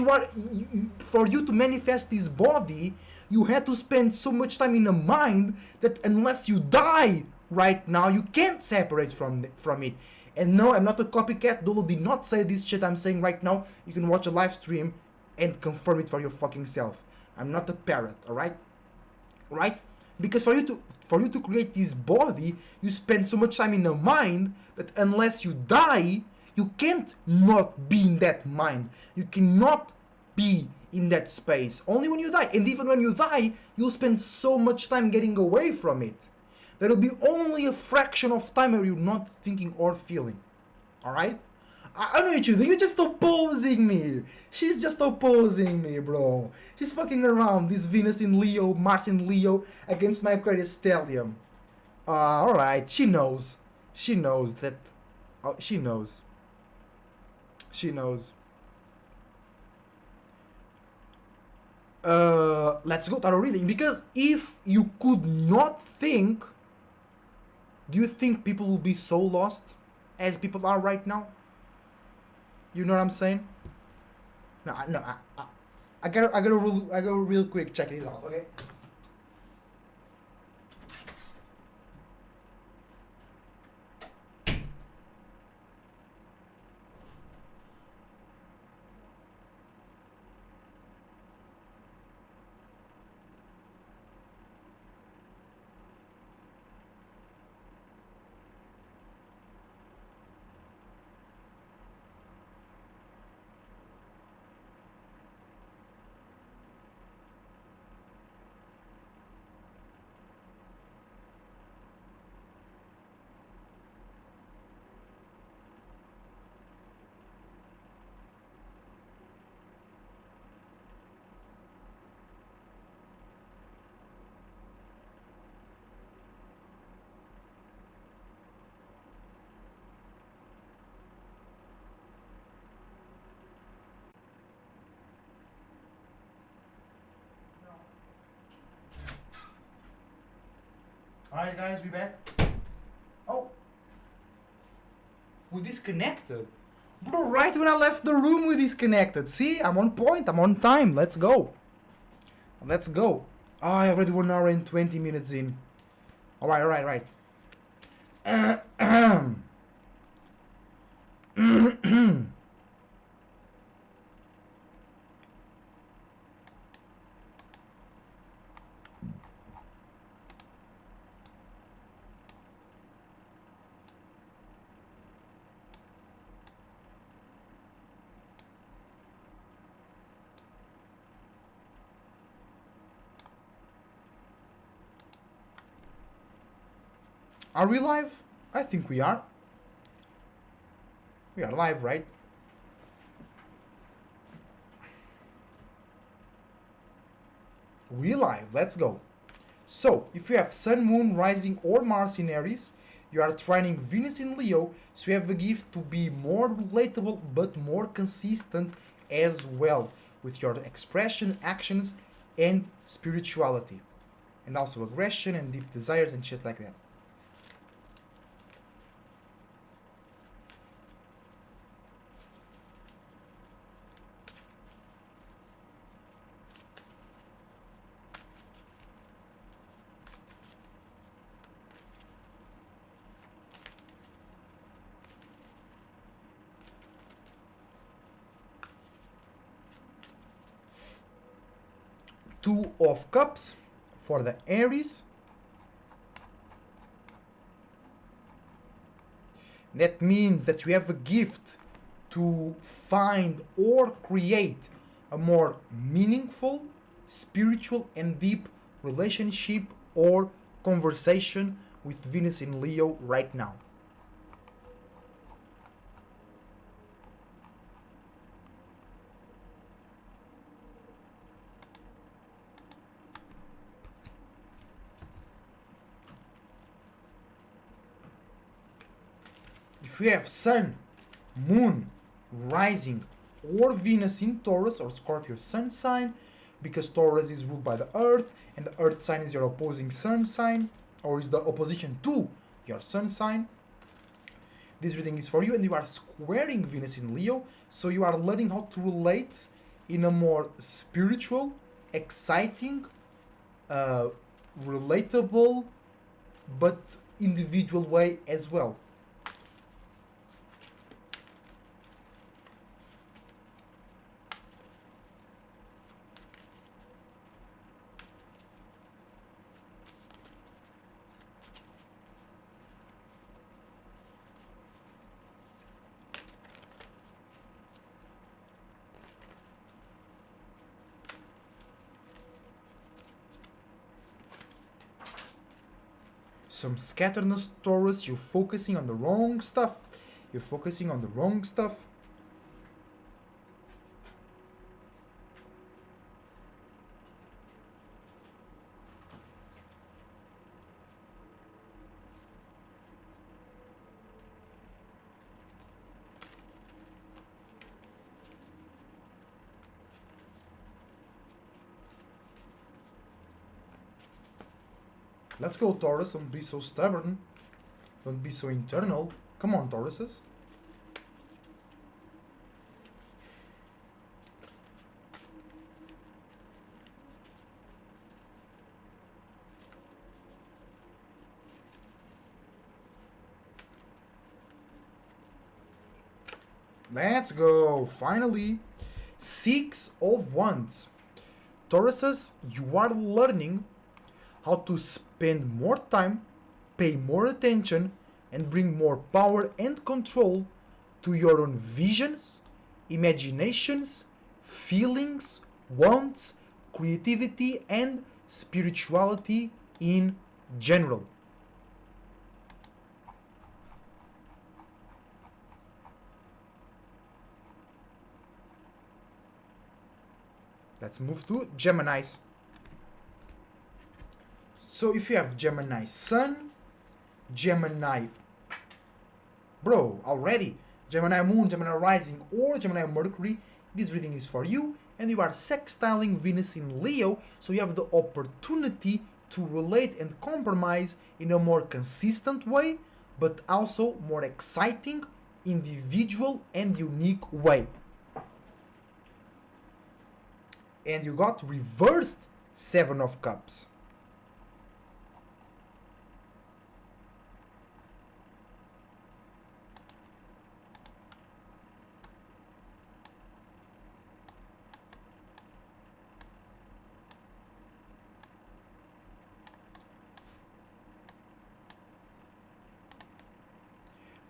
for you to manifest this body, you had to spend so much time in the mind that unless you die right now, you can't separate from it. And no, I'm not a copycat. Dolo did not say this shit I'm saying right now. You can watch a live stream and confirm it for your fucking self. I'm not a parrot, alright? Right? Because for you to create this body, you spend so much time in the mind that unless you die, you can't not be in that mind. You cannot be in that space. Only when you die. And even when you die, you'll spend so much time getting away from it. There will be only a fraction of time where you're not thinking or feeling. Alright? I know what you do. You're just opposing me. She's just opposing me, bro. She's fucking around. This Venus in Leo, Mars in Leo against my Aquarius stellium. Alright. She knows. She knows that. She knows. She knows. Let's go tarot reading. Because if you could not think, do you think people will be so lost as people are right now? You know what I'm saying? No, I gotta real quick check it out, okay? Alright guys, we back. Oh. We disconnected. Bro, right when I left the room we disconnected. See, I'm on point, I'm on time. Let's go. Let's go. Oh, I already 1 hour and 20 minutes in. Alright. Are we live? I think we are. We are live, right? We live. Let's go. So, if you have Sun, Moon, Rising, or Mars in Aries, you are trining Venus in Leo, so you have a gift to be more relatable but more consistent as well with your expression, actions, and spirituality. and also aggression and deep desires and shit like that. Two of Cups for the Aries. That means that you have a gift to find or create a more meaningful, spiritual, and deep relationship or conversation with Venus in Leo right now. If you have Sun, Moon, Rising, or Venus in Taurus or Scorpio Sun sign, because Taurus is ruled by the Earth, and the Earth sign is your opposing Sun sign, or is the opposition to your Sun sign. This reading is for you, and you are squaring Venus in Leo, so you are learning how to relate in a more spiritual, exciting, relatable, but individual way as well. Some scatterness, Taurus, you're focusing on the wrong stuff. You're focusing on the wrong stuff. Let's go, Taurus. Don't be so stubborn. Don't be so internal. Come on, Tauruses. Let's go. Finally. Six of Wands. Tauruses, you are learning how to spend more time, pay more attention, and bring more power and control to your own visions, imaginations, feelings, wants, creativity, and spirituality in general. Let's move to Geminis. So if you have Gemini Sun, Gemini, already, Gemini Moon, Gemini Rising, or Gemini Mercury, this reading is for you, and you are sextiling Venus in Leo, so you have the opportunity to relate and compromise in a more consistent way, but also more exciting, individual, and unique way. And you got reversed Seven of Cups.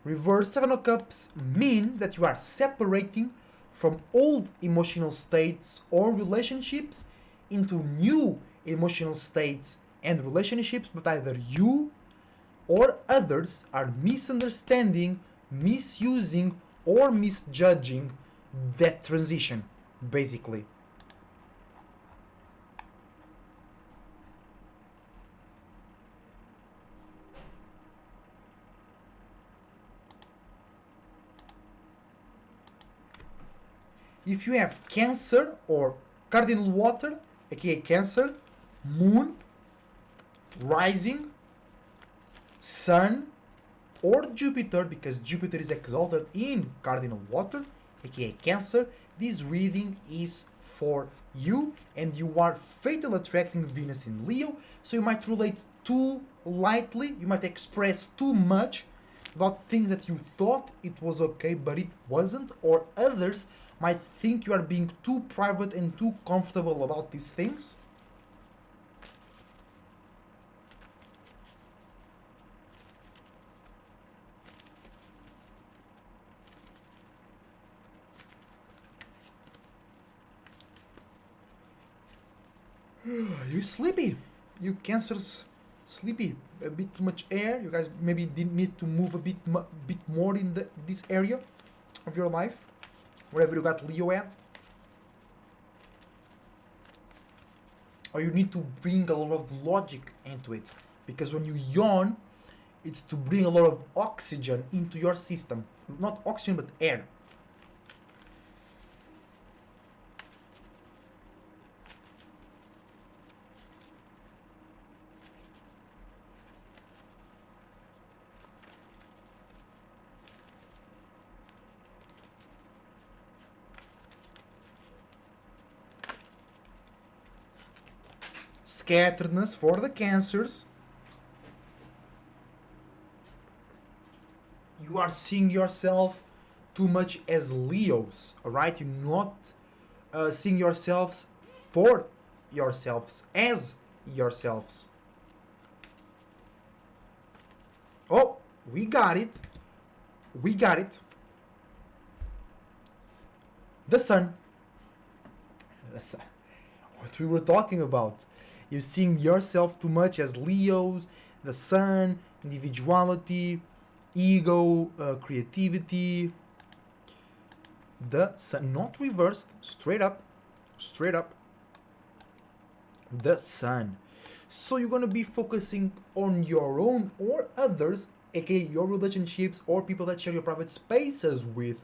Reverse Seven of Cups means that you are separating from old emotional states or relationships into new emotional states and relationships, but either you or others are misunderstanding, misusing, or misjudging that transition, basically. If you have Cancer or cardinal water, aka Cancer, Moon, rising, sun, or Jupiter, because Jupiter is exalted in cardinal water, aka Cancer, this reading is for you, and you are fatal attracting Venus in Leo, so you might relate too lightly, you might express too much about things that you thought it was okay but it wasn't, or others might think you are being too private and too comfortable about these things. You sleepy. You Cancers sleepy. A bit too much air. You guys maybe didn't need to move a bit more in this area of your life, wherever you got Leo at. Or you need to bring a lot of logic into it, because when you yawn, it's to bring a lot of oxygen into your system. Not oxygen, but air. Scatteredness for the Cancers. You are seeing yourself too much as Leos, alright? You're not seeing yourselves for yourselves, as yourselves. Oh, we got it. We got it. The sun. That's what we were talking about. You're seeing yourself too much as Leos, the sun, individuality, ego, creativity. The sun, not reversed, straight up, straight up. The sun. So you're gonna be focusing on your own or others, aka your relationships or people that share your private spaces with,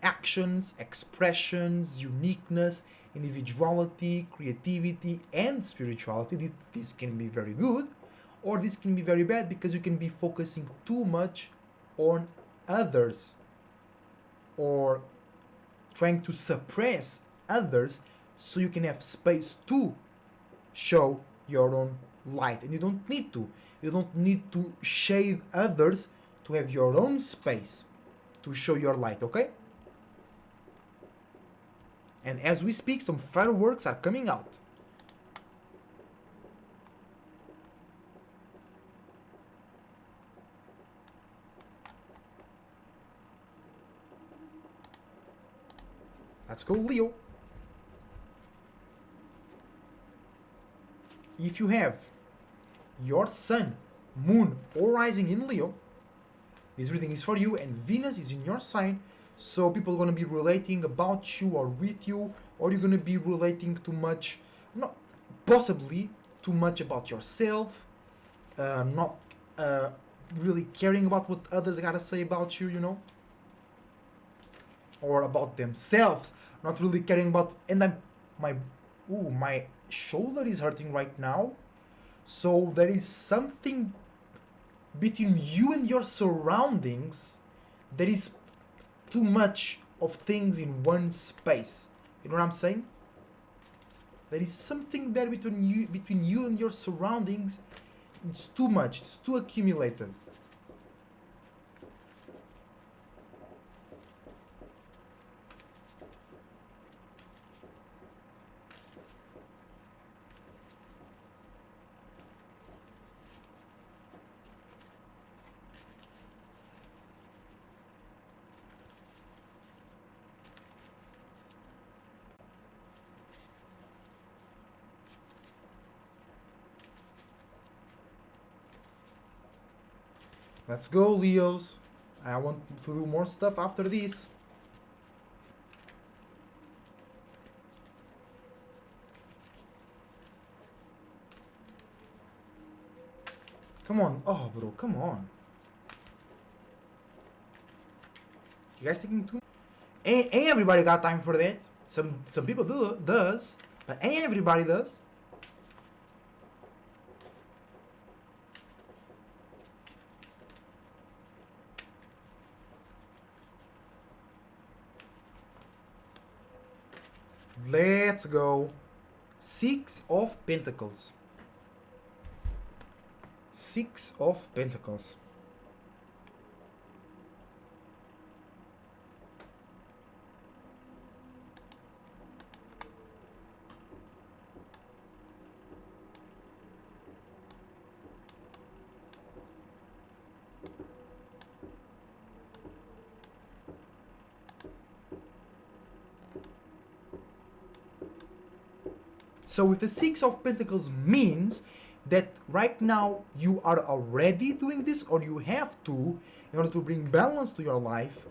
actions, expressions, uniqueness, individuality, creativity, and spirituality. This can be very good, or this can be very bad, because you can be focusing too much on others or trying to suppress others so you can have space to show your own light. And you don't need to. You don't need to shade others to have your own space to show your light, okay? And as we speak, some fireworks are coming out. Let's go, Leo. If you have your sun, moon, or rising in Leo, this reading is for you, and Venus is in your sign. So people are going to be relating about you or with you, or you're going to be relating too much, not possibly too much about yourself, not really caring about what others gotta say about you, you know, or about themselves, not really caring about. And my shoulder is hurting right now, so there is something between you and your surroundings that is too much of things in one space. You know what I'm saying? There is something there between you and your surroundings. It's too much. It's too accumulated. Let's go, Leos. I want to do more stuff after this. Come on. Oh, bro, come on. You guys taking too much? Ain't everybody got time for that. Some people does, but ain't everybody does. Let's go. Six of Pentacles. Six of Pentacles. So with the Six of Pentacles means that right now you are already doing this, or you have to, in order to bring balance to your life,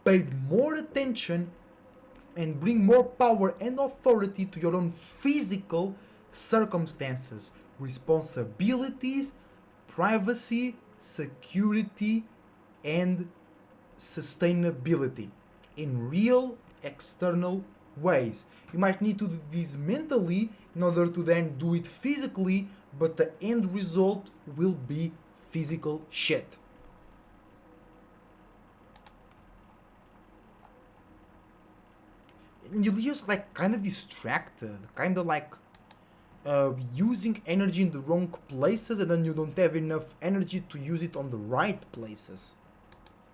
pay more attention and bring more power and authority to your own physical circumstances, responsibilities, privacy, security, and sustainability in real external ways. You might need to do this mentally in order to then do it physically, but the end result will be physical shit. And you'll just like kind of distracted, kind of like using energy in the wrong places, and then you don't have enough energy to use it on the right places.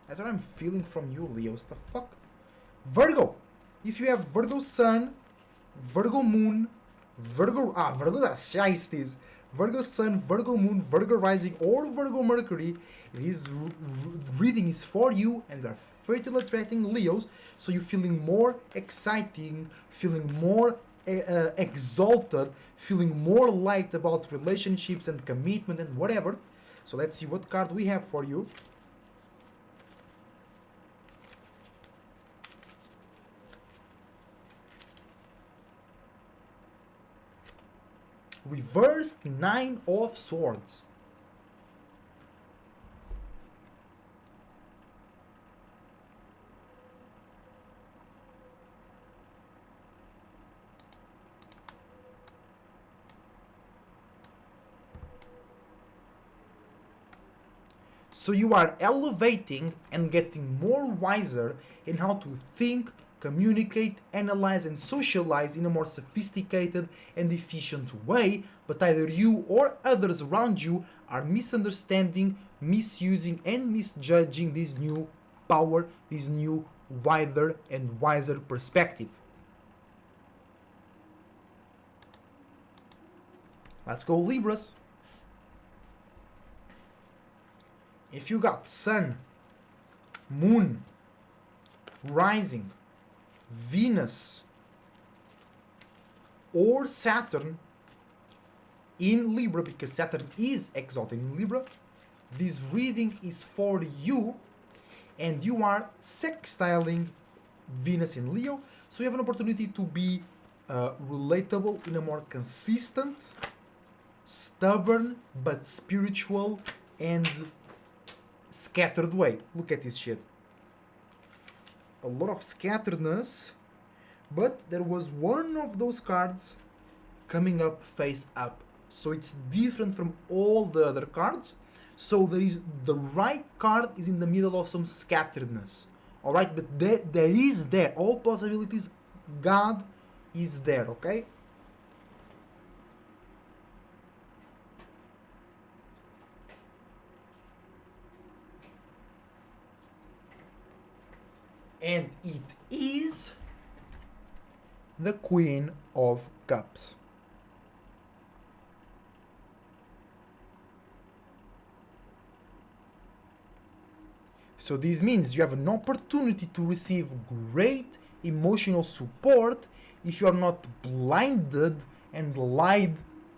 That's what I'm feeling from you, Leos. The fuck? Virgo! If you have Virgo Sun, Virgo Moon, Virgo are shiesties. Virgo Sun, Virgo Moon, Virgo Rising, or Virgo Mercury, this reading is for you, and you are fertile attracting Leos, so you're feeling more exciting, feeling more exalted, feeling more light about relationships and commitment and whatever. So let's see what card we have for you. Reversed Nine of Swords. So you are elevating and getting more wiser in how to think, communicate, analyze, and socialize in a more sophisticated and efficient way, but either you or others around you are misunderstanding, misusing, and misjudging this new power, this new wider and wiser perspective. Let's go, Libras. If you got Sun, Moon, Rising, Venus, or Saturn in Libra, because Saturn is exalted in Libra, this reading is for you, and you are sextiling Venus in Leo, so you have an opportunity to be relatable in a more consistent, stubborn, but spiritual and scattered way. Look at this shit. A lot of scatteredness, but there was one of those cards coming up face up, so it's different from all the other cards. So there is, the right card is in the middle of some scatteredness, all right, but there is all possibilities. God is there, okay? And it is the Queen of Cups. So this means you have an opportunity to receive great emotional support if you are not blinded and lied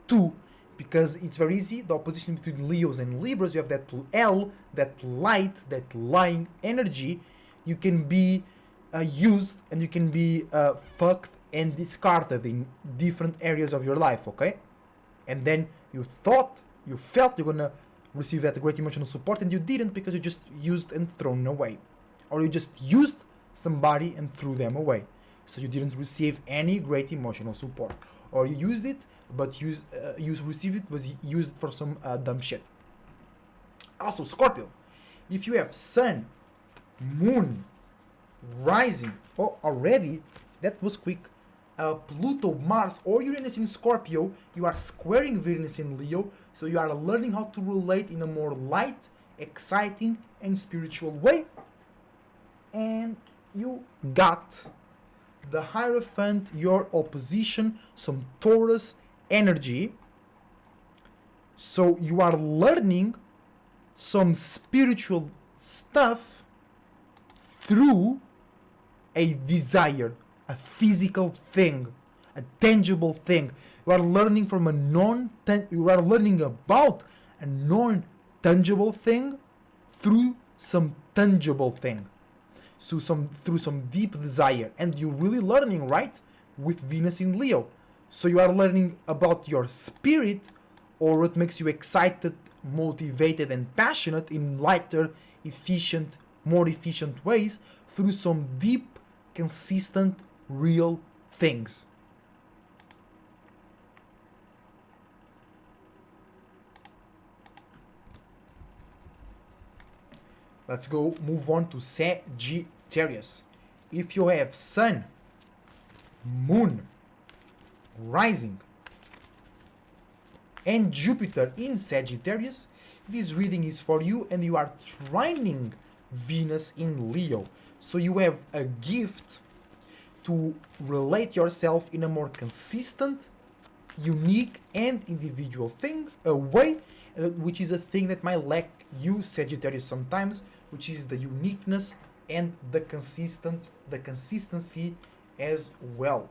to, because it's very easy. The opposition between Leos and Libras, you have that L, that light, that lying energy. You can be used, and you can be fucked and discarded in different areas of your life, okay? And then you felt you're gonna receive that great emotional support, and you didn't, because you just used and thrown away. Or you just used somebody and threw them away. So you didn't receive any great emotional support. Or you used it, but you received it was used for some dumb shit. Also, Scorpio, if you have Sun, Moon, Rising, oh, already, that was quick, Pluto, Mars, or Uranus in Scorpio, you are squaring Venus in Leo, so you are learning how to relate in a more light, exciting, and spiritual way. And you got the Hierophant, your opposition, some Taurus energy. So you are learning some spiritual stuff through a desire, a physical thing, a tangible thing. You are learning from you are learning about a non-tangible thing through some tangible thing. So through some deep desire, and you're really learning, right, with Venus in Leo. So you are learning about your spirit, or what makes you excited, motivated, and passionate in lighter, efficient, more efficient ways through some deep, consistent, real things. Let's go move on to Sagittarius. If you have Sun, Moon, Rising, and Jupiter in Sagittarius, this reading is for you, and you are trining Venus in Leo. So you have a gift to relate yourself in a more consistent, unique, and individual thing, a way, which is a thing that might lack you, Sagittarius, sometimes, which is the uniqueness and the consistency as well.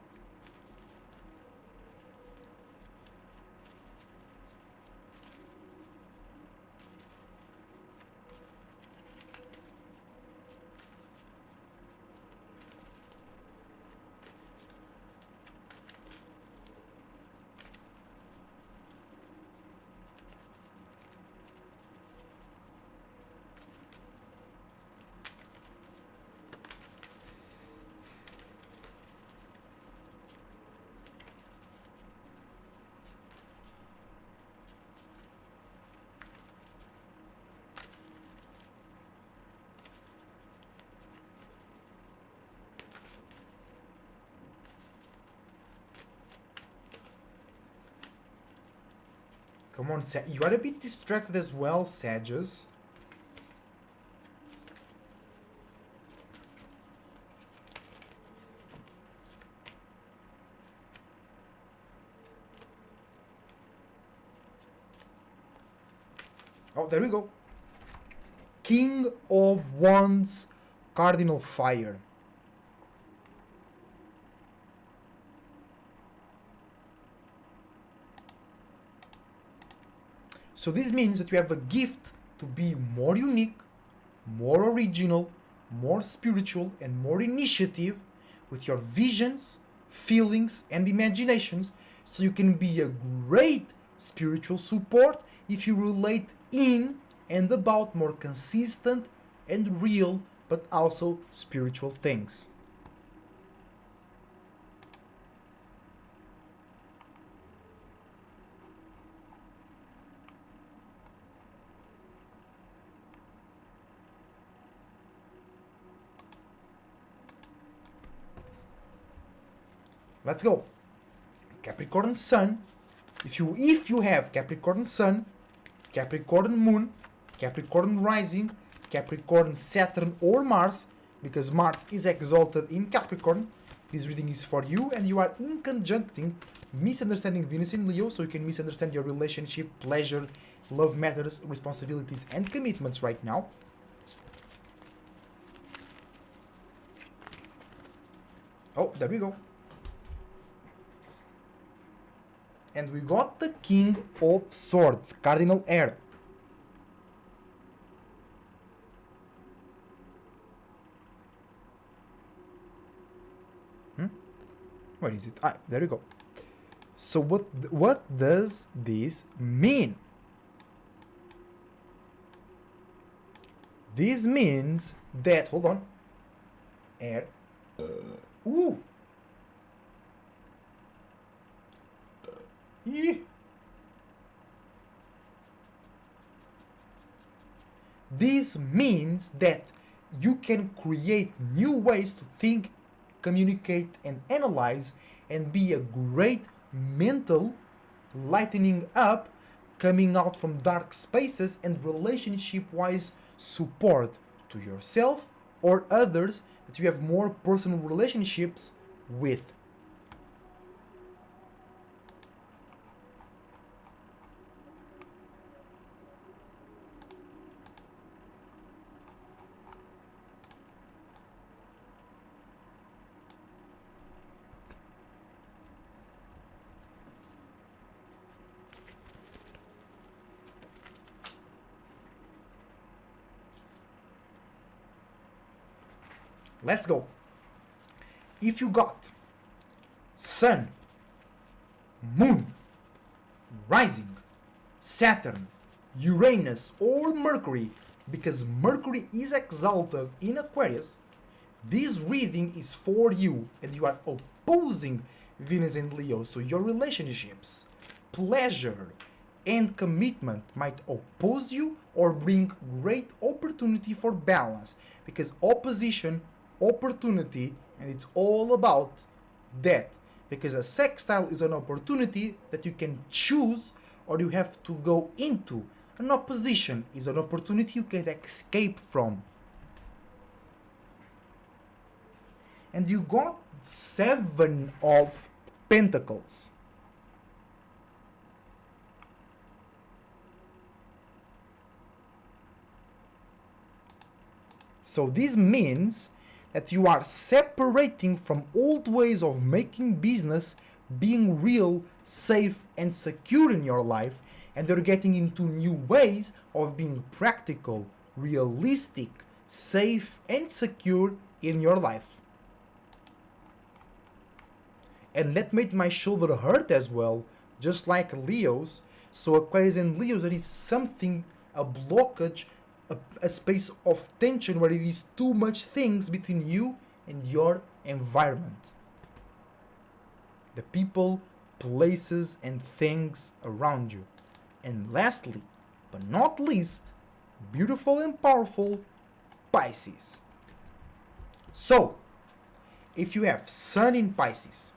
Come on, you are a bit distracted as well, Sages. Oh, there we go. King of Wands, Cardinal Fire. So this means that you have a gift to be more unique, more original, more spiritual, and more initiative with your visions, feelings, and imaginations, so you can be a great spiritual support if you relate in and about more consistent and real, but also spiritual things. Let's go. Capricorn Sun. If you have Capricorn Sun, Capricorn Moon, Capricorn Rising, Capricorn Saturn or Mars, because Mars is exalted in Capricorn, this reading is for you, and you are in conjuncting misunderstanding Venus in Leo, so you can misunderstand your relationship, pleasure, love matters, responsibilities, and commitments right now. Oh, there we go. And we got the King of Swords, Cardinal Air. Where is it? Ah, there we go. So what does this mean? This means that, hold on, air. Ooh. This means that you can create new ways to think, communicate, and analyze, and be a great mental lightening up, coming out from dark spaces, and relationship wise support to yourself or others that you have more personal relationships with. Let's go. If you got Sun, Moon, Rising, Saturn, Uranus, or Mercury, because Mercury is exalted in Aquarius, this reading is for you and you are opposing Venus and Leo, so your relationships, pleasure, and commitment might oppose you or bring great opportunity for balance, because opposition, opportunity, and it's all about that, because a sextile is an opportunity that you can choose or you have to go into. An opposition is an opportunity you can escape from. And you got 7 of Pentacles. So this means that you are separating from old ways of making business, being real, safe, and secure in your life, and you're getting into new ways of being practical, realistic, safe, and secure in your life. And that made my shoulder hurt as well, just like Leo's. So Aquarius and Leo's, there is something, a blockage, a space of tension where it is too much things between you and your environment. The people, places, and things around you. And lastly, but not least, beautiful and powerful Pisces. So, if you have Sun in Pisces,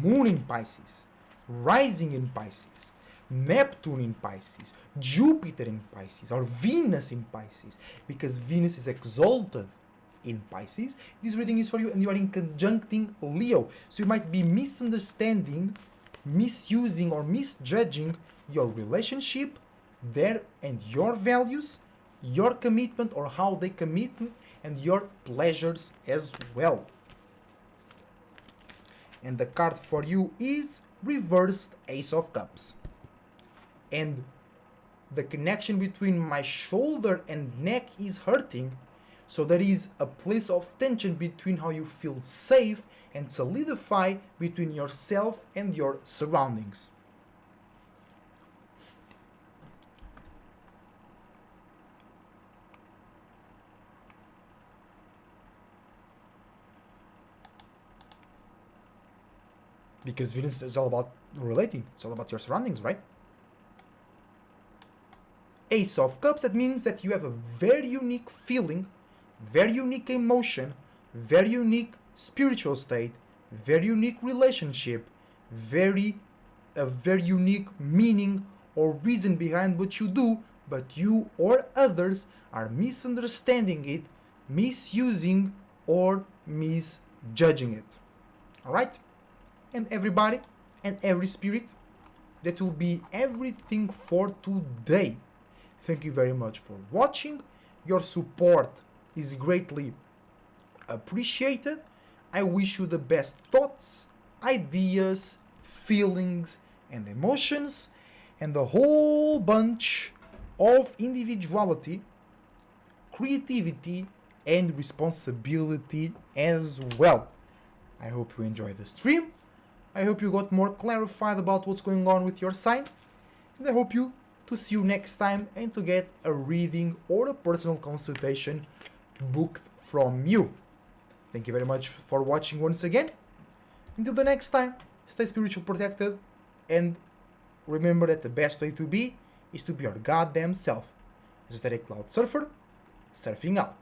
Moon in Pisces, Rising in Pisces, Neptune in Pisces, Jupiter in Pisces, or Venus in Pisces, because Venus is exalted in Pisces, this reading is for you and you are in conjuncting Leo. So you might be misunderstanding, misusing, or misjudging your relationship, their and your values, your commitment or how they commit, and your pleasures as well. And the card for you is reversed Ace of Cups. And the connection between my shoulder and neck is hurting, so there is a place of tension between how you feel safe and solidify between yourself and your surroundings. Because Venus is all about relating, it's all about your surroundings, right? Ace of Cups, that means that you have a very unique feeling, very unique emotion, very unique spiritual state, very unique relationship, a very unique meaning or reason behind what you do, but you or others are misunderstanding it, misusing, or misjudging it. Alright? And everybody and every spirit, that will be everything for today. Thank you very much for watching. Your support is greatly appreciated. I wish you the best thoughts, ideas, feelings, and emotions, and a whole bunch of individuality, creativity, and responsibility as well. I hope you enjoyed the stream. I hope you got more clarified about what's going on with your sign. And I hope to see you next time and to get a reading or a personal consultation booked from you. Thank you very much for watching once again. Until the next time, stay spiritual protected, and remember that the best way to be is to be your goddamn self. Aesthetic Cloud Surfer, surfing out.